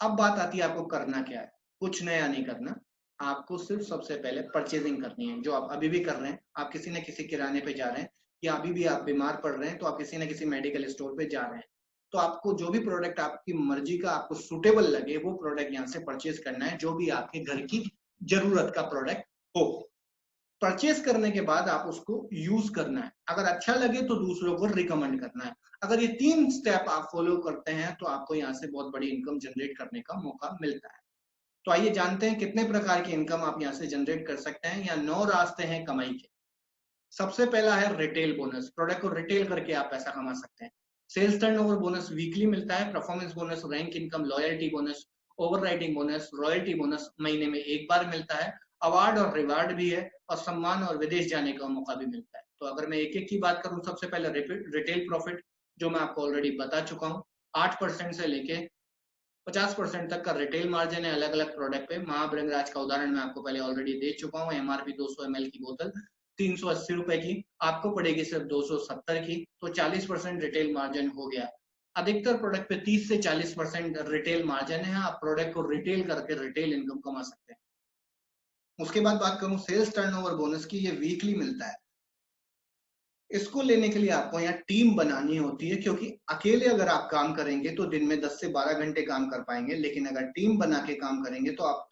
अब बात आती है आपको करना क्या है। कुछ नया नहीं करना, आपको सिर्फ सबसे पहले परचेजिंग करनी है, जो आप अभी भी कर रहे हैं। आप किसी न किसी किराने पे जा रहे हैं, या अभी भी आप बीमार पड़ रहे हैं तो आप किसी न किसी मेडिकल स्टोर पे जा रहे हैं, तो आपको जो भी प्रोडक्ट आपकी मर्जी का आपको सुटेबल लगे वो प्रोडक्ट यहाँ से परचेज करना है, जो भी आपके घर की जरूरत का प्रोडक्ट हो। परचेज करने के बाद आप उसको यूज करना है, अगर अच्छा लगे तो दूसरों को रिकमेंड करना है। अगर ये 3 स्टेप आप फॉलो करते हैं तो आपको यहाँ से बहुत बड़ी इनकम जनरेट करने का मौका मिलता है। तो आइए जानते हैं कितने प्रकार की इनकम आप यहाँ से जनरेट कर सकते हैं। या 9 रास्ते हैं कमाई के। सबसे पहला है रिटेल बोनस, प्रोडक्ट को रिटेल करके आप पैसा कमा सकते हैं। सेल्स टर्नओवर बोनस वीकली मिलता है, performance bonus, rank income, loyalty bonus, overriding bonus, royalty bonus महीने में एक बार मिलता है, अवार्ड और रिवार्ड भी है, और सम्मान और विदेश जाने का मौका भी मिलता है। तो अगर मैं एक एक की बात करूं, सबसे पहले रिटेल प्रॉफिट, जो मैं आपको ऑलरेडी बता चुका हूँ, 8% से लेके 50% तक का रिटेल मार्जिन है अलग अलग प्रोडक्ट पे। महाबृंगराज का उदाहरण मैं आपको पहले ऑलरेडी दे चुका हूँ। एमआरपी 200 ml की बोतल 380 रुपए की, आपको पड़ेगी सिर्फ 270 की, तो 40% रिटेल मार्जिन हो गया। अधिकतर प्रोडक्ट पे 30 से 40% रिटेल मार्जिन है। आप प्रोडक्ट को रिटेल करके रिटेल इनकम कमा सकते हैं। उसके बाद बात करूं सेल्स टर्नओवर बोनस की, ये वीकली मिलता है। इसको लेने के लिए आपको यहाँ टीम बनानी होती है, क्योंकि अकेले अगर आप काम करेंगे तो दिन में 10 से 12 घंटे काम कर पाएंगे, लेकिन अगर टीम बना के काम करेंगे तो आप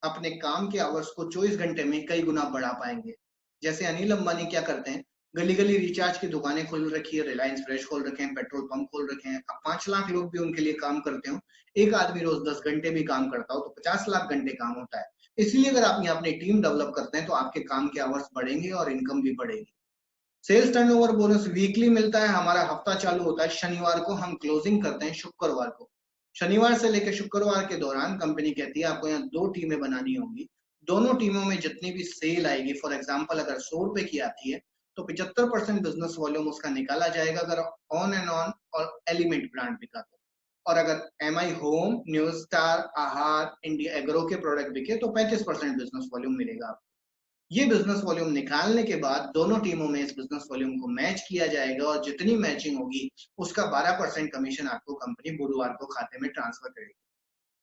अपने काम के आवर्स को 24 घंटे में कई गुना बढ़ा पाएंगे। जैसे अनिल अंबानी क्या करते हैं, गली गली रिचार्ज की दुकानें खोल रखी है, रिलायंस फ्रेश खोल रखे हैं, पेट्रोल पंप खोल रखे हैं। अब 5 लाख लोग भी उनके लिए काम करते हो, एक आदमी रोज 10 घंटे भी काम करता हो तो 50 लाख घंटे काम होता है। इसलिए अगर आप यहाँ अपनी टीम डेवलप करते हैं तो आपके काम के आवर्स बढ़ेंगे और इनकम भी बढ़ेगी। सेल्स टर्नओवर बोनस वीकली मिलता है। हमारा हफ्ता चालू होता है शनिवार को, हम क्लोजिंग करते हैं शुक्रवार को। शनिवार से लेकर शुक्रवार के दौरान कंपनी कहती है आपको यहाँ 2 टीमें बनानी होंगी। दोनों टीमों में जितनी भी सेल आएगी, फॉर एग्जांपल अगर 100 रुपए की आती है तो 75% बिजनेस वॉल्यूम उसका निकाला जाएगा अगर ऑन एंड ऑन और एलिमेंट ब्रांड बिका तो। और अगर एमआई होम, न्यू स्टार, आहार, इंडिया एग्रो के प्रोडक्ट बिके तो 35% बिजनेस वॉल्यूम मिलेगा आपको। ये बिजनेस वॉल्यूम निकालने के बाद दोनों टीमों में इस बिजनेस वॉल्यूम को मैच किया जाएगा, और जितनी मैचिंग होगी उसका 12% कमीशन आपको कंपनी बुधवार को खाते में ट्रांसफर करेगी।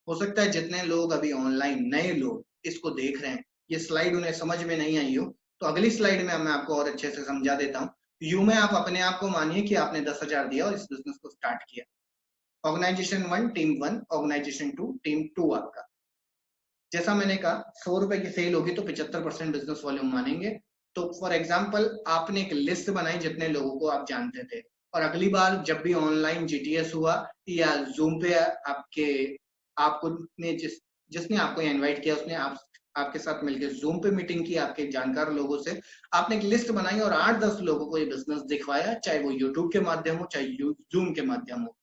हो सकता है जितने लोग अभी ऑनलाइन नए लोग इसको देख रहे हैं, ये स्लाइड उन्हें समझ में नहीं आई हो, तो अगली स्लाइड में मैं आपको और अच्छे से समझा देता हूँ। यू में आप अपने आप को मानिए कि आपने 10,000 दिया और इस बिजनेस को स्टार्ट किया। ऑर्गेनाइजेशन 1 टीम 1, ऑर्गेनाइजेशन 2 टीम 2 आपका। जैसा मैंने कहा 100 रुपए की सेल होगी तो 75% बिजनेस वॉल्यूम मानेंगे। तो फॉर एग्जांपल आपने एक लिस्ट बनाई जितने लोगों को आप जानते थे, और अगली बार जब भी ऑनलाइन जीटीएस हुआ या जूम पे आपको जिसने आपको इनवाइट किया उसने आपके साथ मिलकर जूम पे मीटिंग की आपके जानकार लोगों से, आपने एक लिस्ट बनाई और 8-10 लोगों को ये बिजनेस दिखवाया, चाहे वो यूट्यूब के माध्यम हो चाहे जूम के माध्यम हो।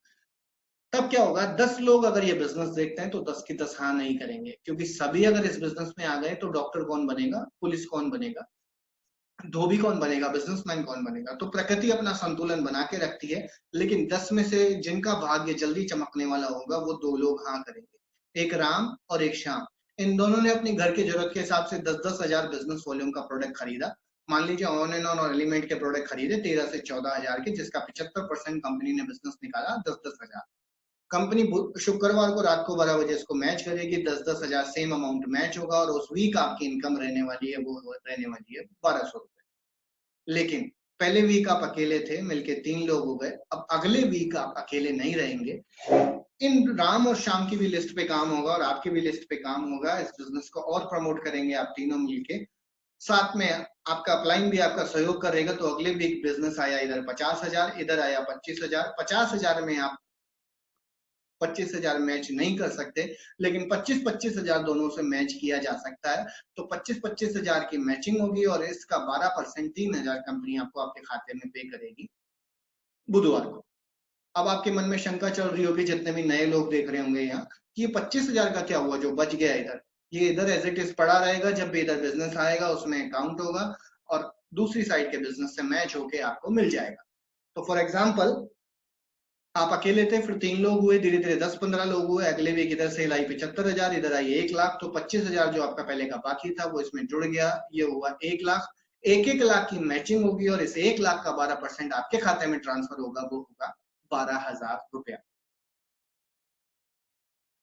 तब क्या होगा, 10 लोग अगर ये बिजनेस देखते हैं तो 10 की 10 हाँ नहीं करेंगे, क्योंकि सभी अगर इस बिजनेस में आ गए तो डॉक्टर कौन बनेगा, पुलिस कौन बनेगा, धोबी कौन बनेगा, बिजनेसमैन कौन बनेगा। तो प्रकृति अपना संतुलन बना के रखती है, लेकिन 10 में से जिनका भाग्य जल्दी चमकने वाला होगा वो 2 लोग हाँ करेंगे, एक राम और एक श्याम। इन दोनों ने अपनी घर की जरूरत के हिसाब से 10-10 हजार बिजनेस वॉल्यूम का प्रोडक्ट खरीदा। मान लीजिए ऑन एंड ऑन और एलिमेंट के प्रोडक्ट खरीदे 13 से 14 हजार के, जिसका 75% कंपनी ने बिजनेस निकाला 10-10 हजार। कंपनी शुक्रवार को रात को 12 बजे इसको मैच करेगी, 10-10 हजार सेम अमाउंट मैच होगा, और उस वीक आपकी इनकम रहने वाली है वो रहने वाली है 1200 रुपए। लेकिन पहले वीक आप अकेले थे, मिलके 3 लोग हो गए, अब अगले वीक आप अकेले नहीं रहेंगे। इन राम और श्याम की भी लिस्ट पे काम होगा और आपकी भी लिस्ट पे काम होगा। इस बिजनेस को और प्रमोट करेंगे आप तीनों मिलके, साथ में आपका अपलाइन भी आपका सहयोग करेगा। तो अगले वीक बिजनेस आया इधर 50 हजार, इधर आया 25 हजार। 50 हजार में आप 25,000 मैच नहीं कर सकते, लेकिन 25,000 दोनों से मैच किया जा सकता है। तो 25,000 की मैचिंग होगी और इसका 12% 3,000 कंपनी आपको आपके खाते में पे करेगी बुधवार को। अब आपके मन में शंका चल रही होगी, जितने भी नए लोग देख रहे होंगे यहाँ, कि ये 25,000 का क्या हुआ जो बच गया इधर, ये इधर एज इट इज पड़ा रहेगा, जब भी इधर बिजनेस आएगा उसमें अकाउंट होगा और दूसरी साइड के बिजनेस से मैच होके आपको मिल जाएगा। तो फॉर एग्जाम्पल आप अकेले थे, फिर 3 लोग हुए, धीरे धीरे 10-15 लोग हुए, अगले वीक इधर सेल आई 75,000, इधर आई 1 लाख, तो 25,000 जो आपका पहले का बाकी था वो इसमें जुड़ गया, ये हुआ 1 लाख। 1-1 लाख की मैचिंग होगी और इस 1 लाख का 12% आपके खाते में ट्रांसफर होगा, वो होगा 12,000 रुपया।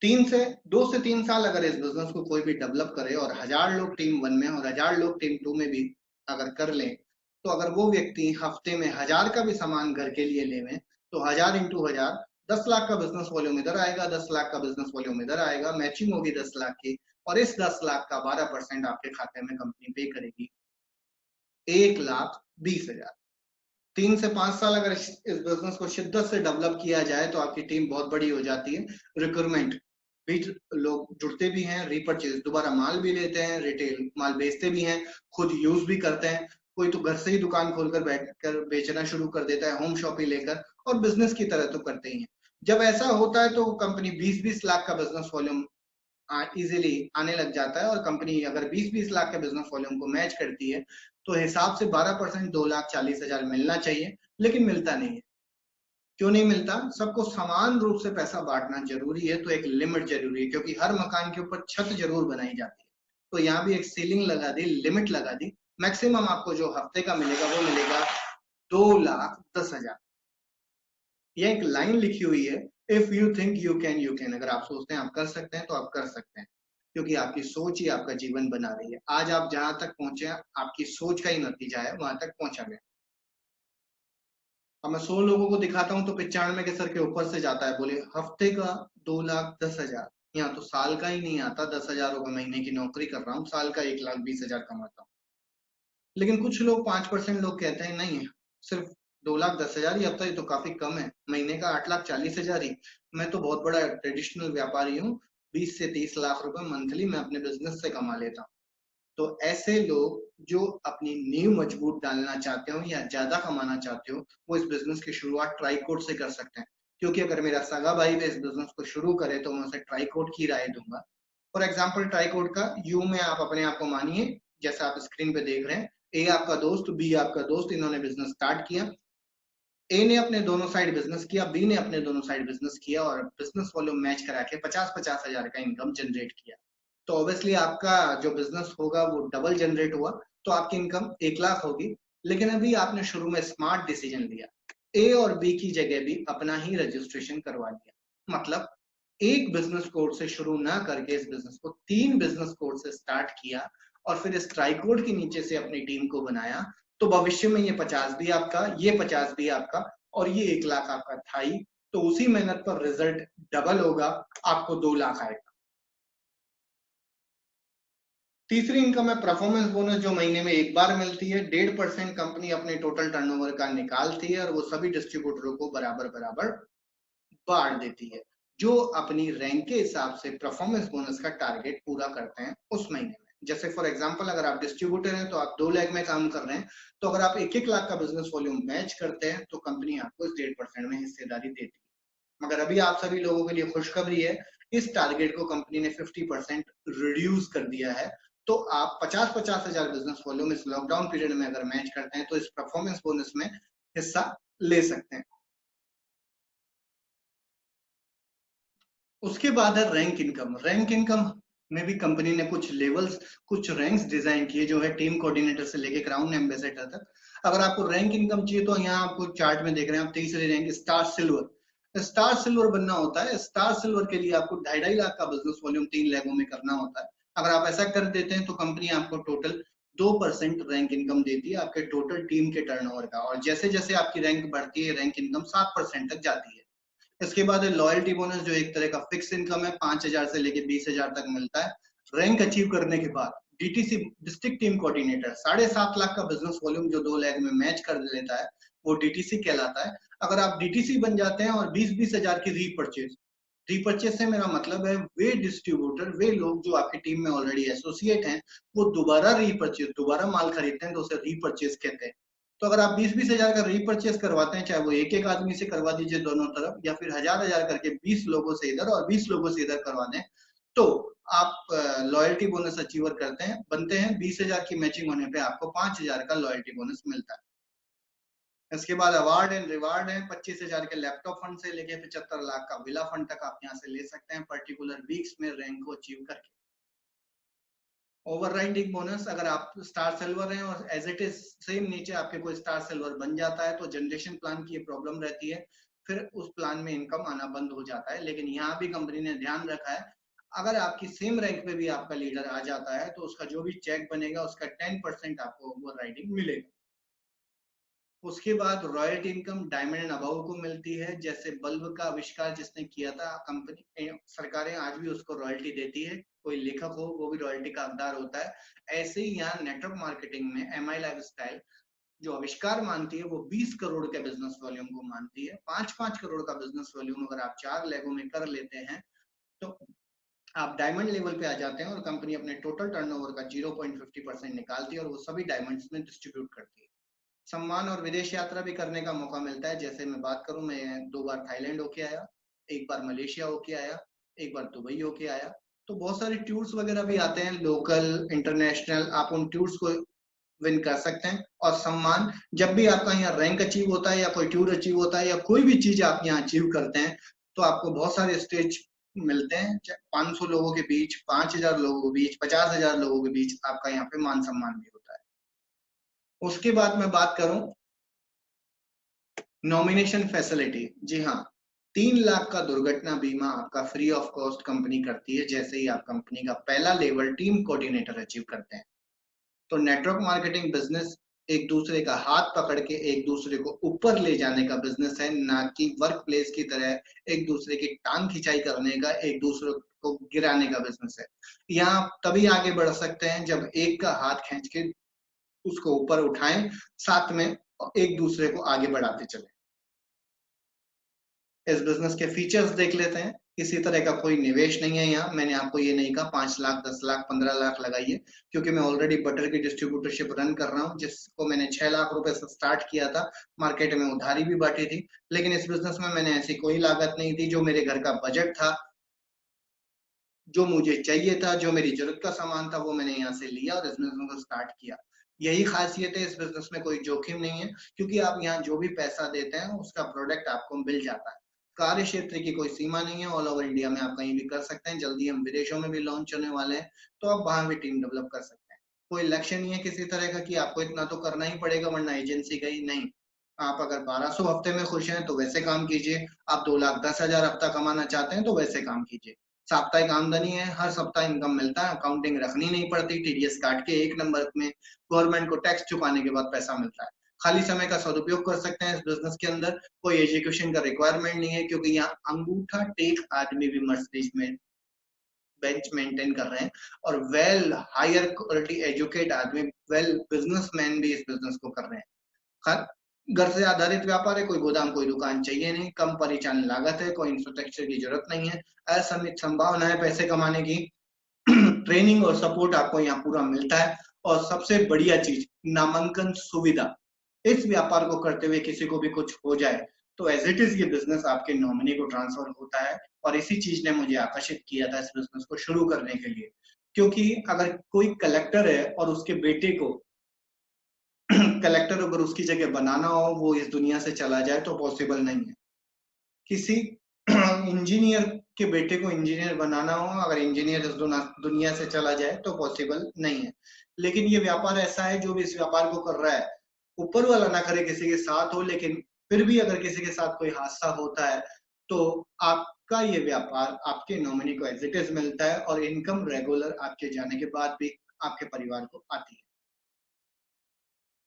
2 से 3 साल अगर इस बिजनेस को कोई भी डेवलप करे और 1000 लोग टीम 1 में और 1000 लोग टीम 2 में भी अगर कर लें, तो अगर वो व्यक्ति हफ्ते में 1000 का भी सामान घर के लिए लेवे, तो 1000 इंटू 1000 10 लाख का बिजनेस वॉल्यूम इधर आएगा, 10 लाख का बिजनेस वॉल्यूम इधर आएगा, मैचिंग होगी 10 लाख की और इस 10 लाख का 12% आपके खाते में कंपनी पे करेगी 1,20,000। 3 से 5 साल अगर इस बिजनेस को शिद्दत से डेवलप किया जाए तो आपकी टीम बहुत बड़ी हो जाती है। रिक्रूटमेंट भी लोग जुड़ते भी हैं, रीपरचेज दोबारा माल भी लेते हैं, रिटेल माल बेचते भी हैं, खुद यूज भी करते हैं। कोई तो घर से ही दुकान खोलकर बैठकर बेचना शुरू कर देता है, होम शॉप ही लेकर, और बिजनेस की तरह तो करते ही हैं। जब ऐसा होता है तो कंपनी 20-20 लाख का बिजनेस वॉल्यूम इजीली आने लग जाता है और कंपनी अगर 20-20 लाख के बिजनेस वॉल्यूम को मैच करती है तो हिसाब से 12% 2,40,000 मिलना चाहिए, लेकिन मिलता नहीं है। क्यों नहीं मिलता? सबको समान रूप से पैसा बांटना जरूरी है, तो एक लिमिट जरूरी है, क्योंकि हर मकान के ऊपर छत जरूर बनाई जाती है। तो यहाँ भी एक सीलिंग लगा दी, लिमिट लगा दी, मैक्सिमम आपको जो हफ्ते का मिलेगा वो मिलेगा 2,10,000। ये एक लाइन लिखी हुई है, if you think you can, अगर आप सोचते हैं आप कर सकते हैं तो आप कर सकते हैं, क्योंकि आपकी सोच ही आपका जीवन बना रही है। आज आप जहां तक पहुंचे आपकी सोच का ही नतीजा है, वहां तक पहुंचा गया। अब मैं 100 लोगों को दिखाता हूँ तो 95 के सर के ऊपर से जाता है, बोले हफ्ते का 2,10,000, यहाँ तो साल का ही नहीं आता। 10,000 रुपए महीने की नौकरी कर रहा हूँ, साल का 1,20,000 कमाता हूँ। लेकिन कुछ लोग 5% लोग कहते हैं नहीं, सिर्फ 2,10,000 ही हफ्ता, ये तो काफी कम है, महीने का 8,40,000 ही, मैं तो बहुत बड़ा ट्रेडिशनल व्यापारी हूँ, 20 से 30 लाख रुपए मंथली मैं अपने बिजनेस से कमा लेता हूँ। तो ऐसे लोग जो अपनी नींव मजबूत डालना चाहते हो या ज्यादा कमाना चाहते हो, वो इस बिजनेस की शुरुआत ट्राईकोड से कर सकते हैं। क्योंकि अगर मेरा सगा भाई भी इस बिजनेस को शुरू करे तो मैं उसे ट्राईकोड की राय दूंगा। फॉर एग्जाम्पल ट्राईकोड का यू में आप अपने आप को मानिए, जैसा आप स्क्रीन पे देख रहे हैं, ए आपका दोस्त, बी आपका दोस्त, इन्होंने बिजनेस स्टार्ट किया। ए ने अपने दोनों साइड बिजनेस किया, बी ने अपने दोनों साइड बिजनेस किया और बिजनेस वॉल्यूम मैच करा के 50-50 हजार का इनकम जनरेट किया। तो ऑब्वियसली आपका जो बिजनेस होगा वो डबल जनरेट हुआ, तो आपकी इनकम 1 लाख होगी। लेकिन अभी आपने शुरू में स्मार्ट डिसीजन लिया, ए और बी की जगह भी अपना ही रजिस्ट्रेशन करवा लिया। मतलब एक बिजनेस कोड से शुरू ना करके इस बिजनेस को 3 बिजनेस कोड से स्टार्ट किया और फिर इस ट्राईकोड के नीचे से अपनी टीम को बनाया, तो भविष्य में ये 50 भी आपका, ये 50 भी आपका और ये 1 लाख आपका था ही। तो उसी मेहनत पर रिजल्ट डबल होगा, आपको 2 लाख आएगा। तीसरी इनकम है परफॉर्मेंस बोनस, जो महीने में एक बार मिलती है। 1.5% कंपनी अपने टोटल टर्नओवर का निकालती है और वो सभी डिस्ट्रीब्यूटरों को बराबर बराबर बांट देती है, जो अपनी रैंक के हिसाब से परफॉर्मेंस बोनस का टारगेट पूरा करते हैं उस महीने में। जैसे फॉर एग्जांपल अगर आप डिस्ट्रीब्यूटर हैं तो आप 2 लाख में काम कर रहे हैं, तो अगर आप 1-1 लाख का बिजनेस वॉल्यूम मैच करते हैं तो कंपनी आपको इस 1.5% में हिस्सेदारी देती है। मगर अभी आप सभी लोगों के लिए खुशखबरी है, इस टारगेट को कंपनी ने 50% रिड्यूस कर दिया है। तो आप 50-50 हजार बिजनेस वॉल्यूम इस लॉकडाउन पीरियड में अगर मैच करते हैं तो इस परफॉर्मेंस बोनस में हिस्सा ले सकते हैं। उसके बाद है रैंक इनकम। रैंक इनकम में भी कंपनी ने कुछ लेवल्स, कुछ रैंक्स डिजाइन किए, जो है टीम कोऑर्डिनेटर से लेके क्राउन एम्बेसडर तक। अगर आपको रैंक इनकम चाहिए तो यहाँ आपको चार्ट में देख रहे हैं आप, तीसरी rank star silver. Star silver बनना होता है, स्टार सिल्वर के लिए आपको 2.5 लाख का बिजनेस वॉल्यूम 3 लेगों में करना होता है। अगर आप ऐसा कर देते हैं तो कंपनी आपको टोटल 2% रैंक इनकम देती है आपके टोटल टीम के टर्नओवर का, और जैसे जैसे आपकी रैंक बढ़ती है रैंक इनकम 7% तक जाती है। इसके बाद है लॉयल्टी बोनस, जो एक तरह का फिक्स इनकम है, 5,000 से लेके 20,000 तक मिलता है। रैंक अचीव करने के बाद DTC district team coordinator 7.5 lakh का बिजनेस वॉल्यूम जो 2 लाख में मैच कर लेता है वो डीटीसी कहलाता है। अगर आप डीटीसी बन जाते हैं और 20-20 हजार की रीपरचेज रीपर्चेस से मेरा मतलब है वे डिस्ट्रीब्यूटर, वे लोग जो आपकी टीम में ऑलरेडी एसोसिएट हैं, वो दोबारा रीपर्चेस, दोबारा माल खरीदते हैं तो उसे रीपर्चेस कहते हैं। तो अगर आप 20-20 हजार का रीपर्चेस करवाते हैं, चाहे वो एक एक आदमी से करवा दीजिए दोनों तरफ, या फिर हजार करके 20 लोगों से इधर और 20 लोगों से इधर करवा दें, तो आप लॉयल्टी बोनस अचीवर करते हैं, बनते हैं। 20,000 की मैचिंग होने पे आपको 5,000 का लॉयल्टी बोनस मिलता है। इसके बाद अवार्ड एंड रिवार्ड है। 25,000 के लैपटॉप फंड से लेके 75 लाख का विला फंड तक आप यहाँ से ले सकते हैं पर्टिकुलर वीक्स में रैंक को अचीव करके। ओवरराइडिंग बोनस, अगर आप स्टार सिल्वर हैं और एज इट इज सेम नीचे आपके कोई स्टार सिल्वर बन जाता है तो जनरेशन प्लान की ये प्रॉब्लम रहती है, फिर उस प्लान में इनकम आना बंद हो जाता है। लेकिन यहाँ भी कंपनी ने ध्यान रखा है, अगर आपकी सेम रैंक पे भी आपका लीडर आ जाता है तो उसका जो भी चेक बनेगा उसका 10% आपको ओवरराइडिंग मिलेगा। उसके बाद royalty income diamond and above को मिलती है। जैसे बल्ब का आविष्कार जिसने किया था, कंपनी सरकारें आज भी उसको रॉयल्टी देती है, कोई लेखक हो वो भी रॉयल्टी का हकदार होता है। ऐसे ही यहाँ नेटवर्क मार्केटिंग में MI लाइफस्टाइल जो आविष्कार मानती है, वो 20 करोड़ के बिजनेस वॉल्यूम को मानती है। 5-5 करोड़ का बिजनेस वॉल्यूम अगर आप 4 लेगों में कर लेते हैं तो आप डायमंड लेवल पे आ जाते हैं और कंपनी अपने टोटल टर्नओवर का 0.50% निकालती है और वो सभी डायमंड्स में डिस्ट्रीब्यूट करती है। सम्मान और विदेश यात्रा भी करने का मौका मिलता है। जैसे मैं बात करूं, मैं 2 बार थाईलैंड होके आया, एक बार मलेशिया होके आया, एक बार दुबई होके आया। तो बहुत सारे टूर्स वगैरह भी आते हैं, लोकल इंटरनेशनल, आप उन टूर्स को विन कर सकते हैं। और सम्मान, जब भी आपका यहाँ रैंक अचीव होता है या कोई टूर अचीव होता है या कोई भी चीज आप यहाँ अचीव करते हैं तो आपको बहुत सारे स्टेज मिलते हैं। 500 लोगों के बीच, 5,000 लोगों के बीच, 50,000 लोगों के बीच आपका यहाँ पे मान सम्मान भी होता है। उसके बाद मैं बात करूं नॉमिनेशन फैसिलिटी, जी हाँ, 3 लाख का दुर्घटना बीमा आपका फ्री ऑफ कॉस्ट कंपनी करती है जैसे ही आप कंपनी का पहला लेवल टीम कोऑर्डिनेटर अचीव करते हैं। तो नेटवर्क मार्केटिंग बिजनेस एक दूसरे का हाथ पकड़ के एक दूसरे को ऊपर ले जाने का बिजनेस है, ना कि वर्क प्लेस की तरह एक दूसरे की टांग खिंचाई करने का, एक दूसरे को गिराने का बिजनेस है। यहाँ तभी आगे बढ़ सकते हैं जब एक का हाथ खींच के उसको ऊपर उठाएं, साथ में एक दूसरे को आगे बढ़ाते चले। इस बिजनेस के फीचर्स देख लेते हैं। किसी तरह का कोई निवेश नहीं है यहाँ। मैंने आपको ये नहीं कहा 5 लाख, 10 लाख, 15 लाख लगाइए, क्योंकि मैं ऑलरेडी बटर की डिस्ट्रीब्यूटरशिप रन कर रहा हूँ जिसको मैंने 6 लाख रुपए से स्टार्ट किया था, मार्केट में उधारी भी बांटी थी। लेकिन इस बिजनेस में मैंने ऐसी कोई लागत नहीं थी। जो मेरे घर का बजट था, जो मुझे चाहिए था, जो मेरी जरूरत का सामान था, वो मैंने यहाँ से लिया और इस बिजनेस को स्टार्ट किया। यही खासियत है, इस बिजनेस में कोई जोखिम नहीं है, क्योंकि आप यहाँ जो भी पैसा देते हैं उसका प्रोडक्ट आपको मिल जाता है। कार्य क्षेत्र की कोई सीमा नहीं है, ऑल ओवर इंडिया में आप कहीं भी कर सकते हैं। जल्दी हम विदेशों में भी लॉन्च होने वाले हैं, तो आप वहां भी टीम डेवलप कर सकते हैं। कोई लक्ष्य नहीं है किसी तरह का कि आपको इतना तो करना ही पड़ेगा वरना एजेंसी गई, नहीं। आप अगर 1200 हफ्ते में खुश हैं तो वैसे काम कीजिए, आप 2,10,000 हफ्ता कमाना चाहते हैं तो वैसे काम कीजिए। साप्ताहिक आमदनी है, हर सप्ताह इनकम मिलता है, अकाउंटिंग रखनी नहीं पड़ती, TDS काट के 1 नंबर में गवर्नमेंट को टैक्स चुकाने के बाद पैसा मिलता है। खाली समय का सदुपयोग कर सकते हैं इस बिजनेस के अंदर। कोई एजुकेशन का रिक्वायरमेंट नहीं है, क्योंकि यहाँ अंगूठा टेक आदमी भी मर्सिडीज में बेंच मेंटेन कर रहे हैं और वेल हायर क्वालिटी एजुकेट आदमी, वेल बिजनेसमैन भी इस बिजनेस को कर रहे हैं। घर से आधारित व्यापार है, कोई गोदाम कोई दुकान चाहिए नहीं, कम परिचालन लागत है, कोई इंफ्रास्ट्रक्चर की जरूरत नहीं है, असीमित संभावना है पैसे कमाने की। ट्रेनिंग और सपोर्ट आपको यहाँ पूरा मिलता है। और सबसे बढ़िया चीज, नामांकन सुविधा। इस व्यापार को करते हुए किसी को भी कुछ हो जाए तो एज इट इज ये बिजनेस आपके नॉमिनी को ट्रांसफर होता है। और इसी चीज ने मुझे आकर्षित किया था इस बिजनेस को शुरू करने के लिए, क्योंकि अगर कोई कलेक्टर है और उसके बेटे को कलेक्टर अगर उसकी जगह बनाना हो, वो इस दुनिया से चला जाए तो पॉसिबल नहीं है। किसी इंजीनियर के बेटे को इंजीनियर बनाना हो, अगर इंजीनियर इस दुनिया से चला जाए तो पॉसिबल नहीं है। लेकिन ये व्यापार ऐसा है, जो भी इस व्यापार को कर रहा है, ऊपर वाला ना करे किसी के साथ हो, लेकिन फिर भी अगर किसी के साथ कोई हादसा होता है तो आपका ये व्यापार आपके नॉमिनी को एज इट इज मिलता है और इनकम रेगुलर आपके जाने के बाद भी आपके परिवार को आती है।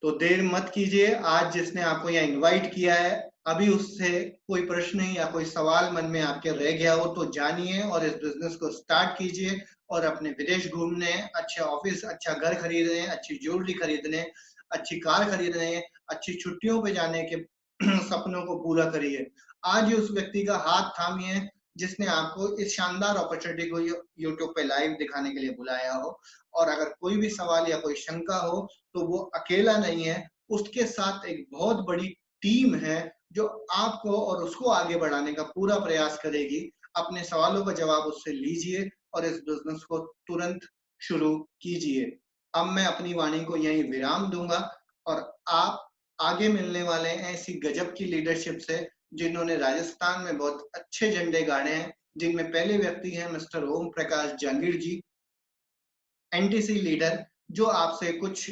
तो देर मत कीजिए, आज जिसने आपको यहाँ इनवाइट किया है, अभी उससे कोई प्रश्न या कोई सवाल मन में आपके रह गया हो तो जानिए और इस बिजनेस को स्टार्ट कीजिए और अपने विदेश घूमने, अच्छे ऑफिस, अच्छा घर खरीदने, अच्छी ज्वेलरी खरीदने, अच्छी कार खरीदने, अच्छी छुट्टियों पे जाने के सपनों को पूरा करिए। आज ही उस व्यक्ति का हाथ थामिए जिसने आपको इस शानदार अपॉर्चुनिटी को यूट्यूब पे लाइव दिखाने के लिए बुलाया हो। और अगर कोई भी सवाल या कोई शंका हो तो वो अकेला नहीं है, उसके साथ एक बहुत बड़ी टीम है जो आपको और उसको आगे बढ़ाने का पूरा प्रयास करेगी। अपने सवालों का जवाब उससे लीजिए और इस बिजनेस को तुरंत शुरू कीजिए। अब मैं अपनी वाणी को यहीं विराम दूंगा और आप आगे मिलने वाले हैं ऐसी गजब की लीडरशिप से जिन्होंने राजस्थान में बहुत अच्छे झंडे गाड़े हैं, जिनमें पहले व्यक्ति हैं मिस्टर ओम प्रकाश जहांगीर जी, एनटीसी लीडर, जो आपसे कुछ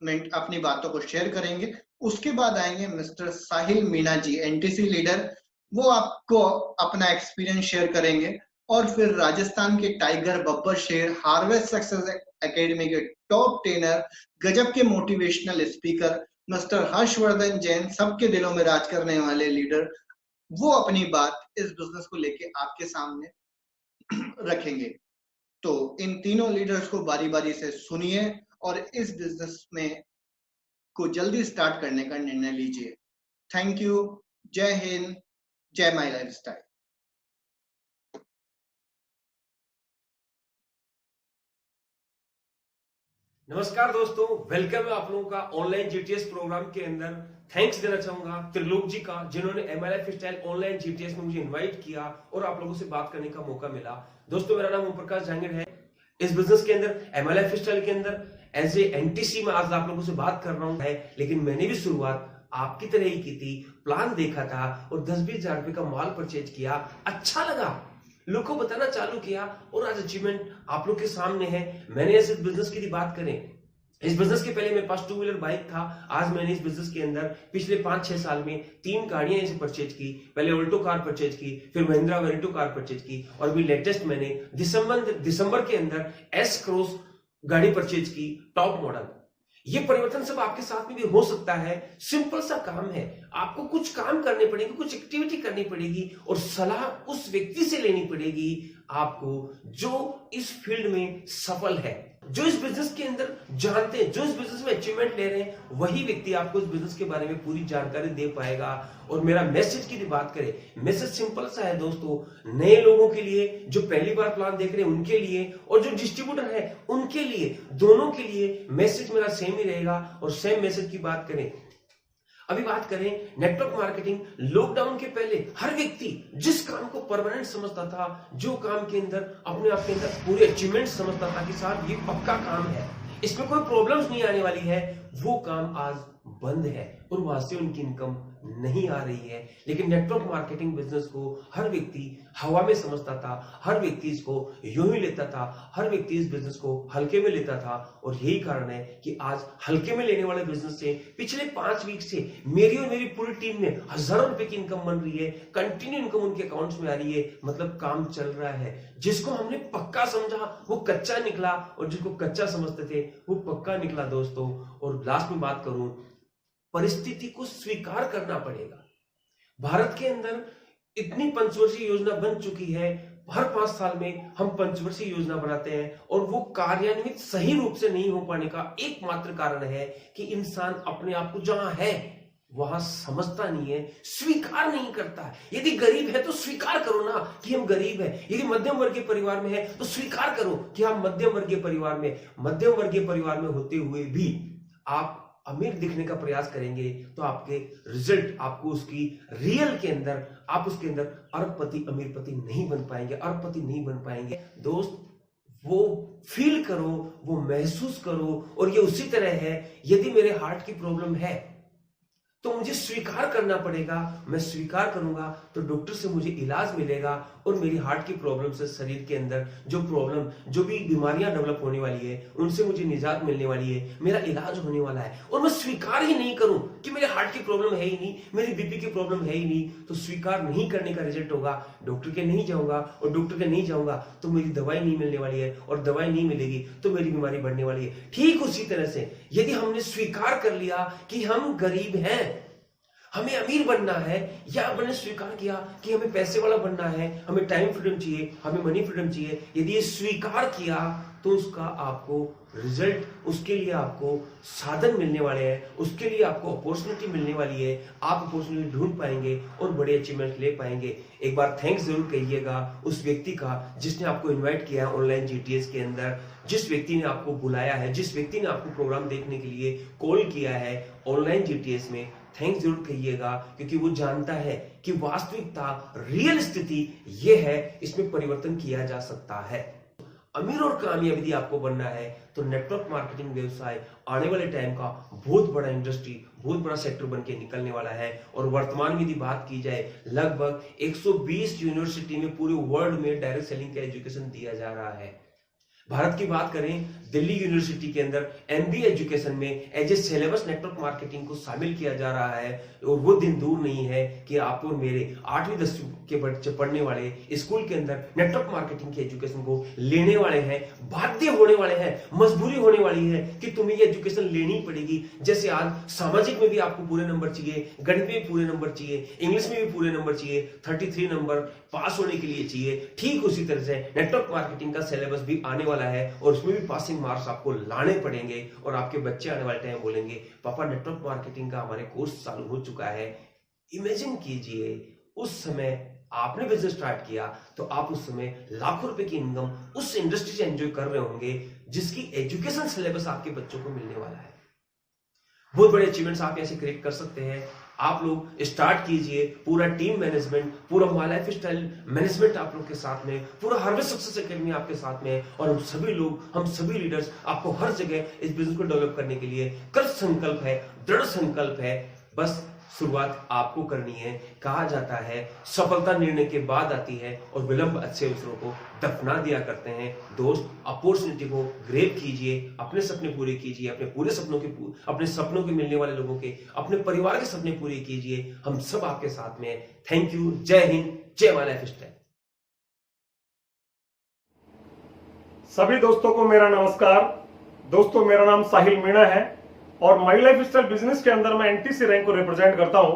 मिनट अपनी बातों को शेयर करेंगे। उसके बाद आएंगे मिस्टर साहिल मीणा जी, एनटीसी लीडर, वो आपको अपना एक्सपीरियंस शेयर करेंगे। और फिर राजस्थान के टाइगर बब्बर शेर, हार्वेस्ट सक्सेस एकेडमी के टॉप ट्रेनर, गजब के motivational speaker mister Harshvardhan Jain, सबके दिलों में राज करने वाले लीडर, वो अपनी बात इस बिजनेस को लेके आपके सामने रखेंगे। तो इन तीनों लीडर्स को बारी बारी से सुनिए और इस बिजनेस में को जल्दी स्टार्ट करने का निर्णय लीजिए। Thank you. जय हिंद, जय माई लाइफस्टाइल। नमस्कार दोस्तों, वेलकम है आप लोगों का ऑनलाइन जीटीएस प्रोग्राम के अंदर। थैंक्स देना चाहूंगा त्रिलोक जी का, जिन्होंने एमआई लाइफस्टाइल ऑनलाइन जीटीएस में मुझे इनवाइट किया और आप लोगों से बात करने का मौका मिला। दोस्तों, मेरा नाम ओम प्रकाश जहांगीर है। इस बिजनेस के अंदर, एमआई लाइफस्टाइल के अंदर एज ए एनटीसी में आज आप लोगों से बात कर रहा हूं है, लेकिन मैंने भी शुरुआत आपकी तरह ही की थी। प्लान देखा था और 10-20 हजार रुपए का माल परचेज किया, अच्छा लगा, लोग को बताना चालू किया और आज अचीवमेंट आप लोग के सामने है। मैंने ऐसे बिजनेस की बात करें, इस बिजनेस के पहले मेरे पास 2 व्हीलर बाइक था। आज मैंने इस बिजनेस के अंदर पिछले 5-6 साल में 3 गाड़ियां इसे परचेज की। पहले ऑल्टो कार परचेज की, फिर महिंद्रा वेरेंटो कार परचेज की और अभी लेटेस्ट मैंने दिसंबर के अंदर एस क्रॉस गाड़ी परचेज की, टॉप मॉडल। ये परिवर्तन सब आपके साथ में भी हो सकता है। सिंपल सा काम है, आपको कुछ काम करने पड़ेंगे, कुछ एक्टिविटी करनी पड़ेगी और सलाह उस व्यक्ति से लेनी पड़ेगी आपको जो इस फील्ड में सफल है, जो इस बिजनेस के अंदर जानते हैं, जो इस बिजनेस में अचीवमेंट ले रहे हैं। वही व्यक्ति आपको इस बिजनेस के बारे में पूरी जानकारी दे पाएगा। और मेरा मैसेज की बात करें, मैसेज सिंपल सा है दोस्तों, नए लोगों के लिए, जो पहली बार प्लान देख रहे हैं उनके लिए, और जो डिस्ट्रीब्यूटर है उनके लिए, दोनों के लिए मैसेज मेरा सेम ही रहेगा। और सेम मैसेज की बात करें, अभी बात करें नेटवर्क मार्केटिंग, लॉकडाउन के पहले हर व्यक्ति जिस काम को परमानेंट समझता था, जो काम के अंदर अपने आप के अंदर पूरे अचीवमेंट समझता था कि साहब ये पक्का काम है, इसमें कोई प्रॉब्लम्स नहीं आने वाली है, वो काम आज बंद है और वहां से उनकी इनकम नहीं आ रही है। लेकिन नेटवर्क मार्केटिंग बिजनेस को हर व्यक्ति हवा में समझता था, हर व्यक्ति इसको यूं ही लेता था, हर व्यक्ति इस बिजनेस को हल्के में लेता था। और यही कारण है कि आज हल्के में लेने वाले बिजनेस से पिछले 5 वीक से मेरी और मेरी पूरी टीम में हजारों रुपए की इनकम बन रही है, कंटिन्यू इनकम उनके अकाउंट्स में आ रही है। मतलब काम चल रहा है। जिसको हमने पक्का समझा वो कच्चा निकला और जिसको कच्चा समझते थे वो पक्का निकला दोस्तों। और लास्ट में बात करूं, परिस्थिति को स्वीकार करना पड़ेगा। भारत के अंदर इतनी पंचवर्षीय योजना बन चुकी है, हर 5 साल में हम पंचवर्षीय योजना बनाते हैं और वो कार्यान्वित सही रूप से नहीं हो पाने का एकमात्र कारण है कि इंसान अपने आप को जहां है वहां समझता नहीं है, स्वीकार नहीं करता है। यदि गरीब है तो स्वीकार करो ना कि हम गरीब हैं। यदि मध्यम वर्गीय परिवार में है तो स्वीकार करो कि हम मध्यम वर्गीय परिवार में, मध्यम वर्गीय परिवार में होते हुए भी आप अमीर दिखने का प्रयास करेंगे तो आपके रिजल्ट, आपको उसकी रियल के अंदर, आप उसके अंदर अरबपति अमीरपति नहीं बन पाएंगे, अरबपति नहीं बन पाएंगे। दोस्त, वो फील करो, वो महसूस करो। और ये उसी तरह है, यदि मेरे हार्ट की प्रॉब्लम है तो मुझे स्वीकार करना पड़ेगा। मैं स्वीकार करूंगा तो डॉक्टर से मुझे इलाज मिलेगा और मेरी हार्ट की प्रॉब्लम से, शरीर के अंदर जो प्रॉब्लम, जो भी बीमारियां डेवलप होने वाली है उनसे मुझे निजात मिलने वाली है, मेरा इलाज होने वाला है। और मैं स्वीकार ही नहीं करूं कि मेरे हार्ट की प्रॉब्लम है ही नहीं, मेरी बीपी की प्रॉब्लम है ही नहीं, तो स्वीकार नहीं करने का रिजल्ट होगा डॉक्टर के नहीं जाऊंगा, और डॉक्टर के नहीं जाऊंगा तो मेरी दवाई नहीं मिलने वाली है, और दवाई नहीं मिलेगी तो मेरी बीमारी बढ़ने वाली है। ठीक उसी तरह से यदि हमने स्वीकार कर लिया कि हम गरीब हैं, हमें अमीर बनना है, या मैंने स्वीकार किया कि हमें पैसे वाला बनना है, हमें टाइम फ्रीडम चाहिए, हमें मनी फ्रीडम चाहिए, यदि ये स्वीकार किया तो उसका आपको रिजल्ट, उसके लिए आपको साधन मिलने वाले हैं, उसके लिए आपको अपॉर्चुनिटी मिलने वाली है, आप अपॉर्चुनिटी ढूंढ पाएंगे और बड़े अचीवमेंट ले पाएंगे। एक बार थैंक्स जरूर कहिएगा उस व्यक्ति का जिसने आपको इन्वाइट किया है ऑनलाइन जीटीएस के अंदर, जिस व्यक्ति ने आपको बुलाया है, जिस व्यक्ति ने आपको प्रोग्राम देखने के लिए कॉल किया है ऑनलाइन जीटीएस में। थैंक्स जरूर कहिएगा, क्योंकि वो जानता है कि वास्तविकता, रियल स्थिति ये है, इसमें परिवर्तन किया जा सकता है। अमीर और कामयाब यदि आपको बनना है तो नेटवर्क मार्केटिंग व्यवसाय आने वाले टाइम का बहुत बड़ा इंडस्ट्री, बहुत बड़ा सेक्टर बन के निकलने वाला है। और वर्तमान में यदि बात की जाए, लगभग 120 यूनिवर्सिटी में पूरे वर्ल्ड में डायरेक्ट सेलिंग का एजुकेशन दिया जा रहा है। भारत की बात करें, दिल्ली यूनिवर्सिटी के अंदर एमबीए एजुकेशन में as a syllabus network marketing को शामिल किया जा रहा है। और वो दिन दूर नहीं है कि आपको और मेरे 8वीं 10वीं के बच्चे पढ़ने वाले स्कूल के अंदर नेटवर्क मार्केटिंग की एजुकेशन को लेने वाले हैं, बाध्य होने वाले हैं, मजबूरी होने वाली है कि तुम्हें ये एजुकेशन लेनी पड़ेगी। जैसे आज सामाजिक में भी आपको पूरे नंबर चाहिए, गणित में भी पूरे नंबर चाहिए, इंग्लिश में भी पूरे नंबर चाहिए, 33 नंबर पास होने के लिए चाहिए, ठीक उसी तरह से नेटवर्क मार्केटिंग का सिलेबस भी आने वाला है और उसमें भी पासिंग मार्क्स आपको लाने पड़ेंगे। और आपके बच्चे आने वाले टाइम बोलेंगे, पापा नेटवर्क मार्केटिंग का हमारे कोर्स चालू हो चुका है। इमेजिन कीजिए, उस समय आपने बिजनेस स्टार्ट किया तो आप उस समय लाखों रुपए की इनकम उस इंडस्ट्री से एंजॉय कर रहे होंगे जिसकी एजुकेशन सिलेबस आपके बच्चों को मिलने वाला है। बहुत बड़े अचीवमेंट्स आप ऐसे क्रिएट कर सकते हैं। आप लोग स्टार्ट कीजिए, पूरा टीम मैनेजमेंट, पूरा माय लाइफ स्टाइल मैनेजमेंट आप लोग के साथ में, पूरा हार्वेस्ट सक्सेस एकेडमी आपके साथ में, और हम सभी लोग, हम सभी लीडर्स आपको हर जगह इस बिजनेस को डेवलप करने के लिए कृत संकल्प है, दृढ़ संकल्प है। बस शुरुआत आपको करनी है। कहा जाता है सफलता निर्णय के बाद आती है और विलंब अच्छे अवसरों को दफना दिया करते हैं। दोस्त, अपॉर्चुनिटी को ग्रैब कीजिए, अपने सपने पूरे कीजिए, अपने सपनों के मिलने वाले लोगों के, अपने परिवार के सपने पूरे कीजिए। हम सब आपके साथ में हैं। Thank you. जय हिंद, जय माय लाइफ स्टाइल। सभी दोस्तों को मेरा नमस्कार। दोस्तों, मेरा नाम साहिल मीणा है और माई लाइफ स्टाइल बिजनेस के अंदर मैं एनटीसी रैंक को रिप्रेजेंट करता हूं।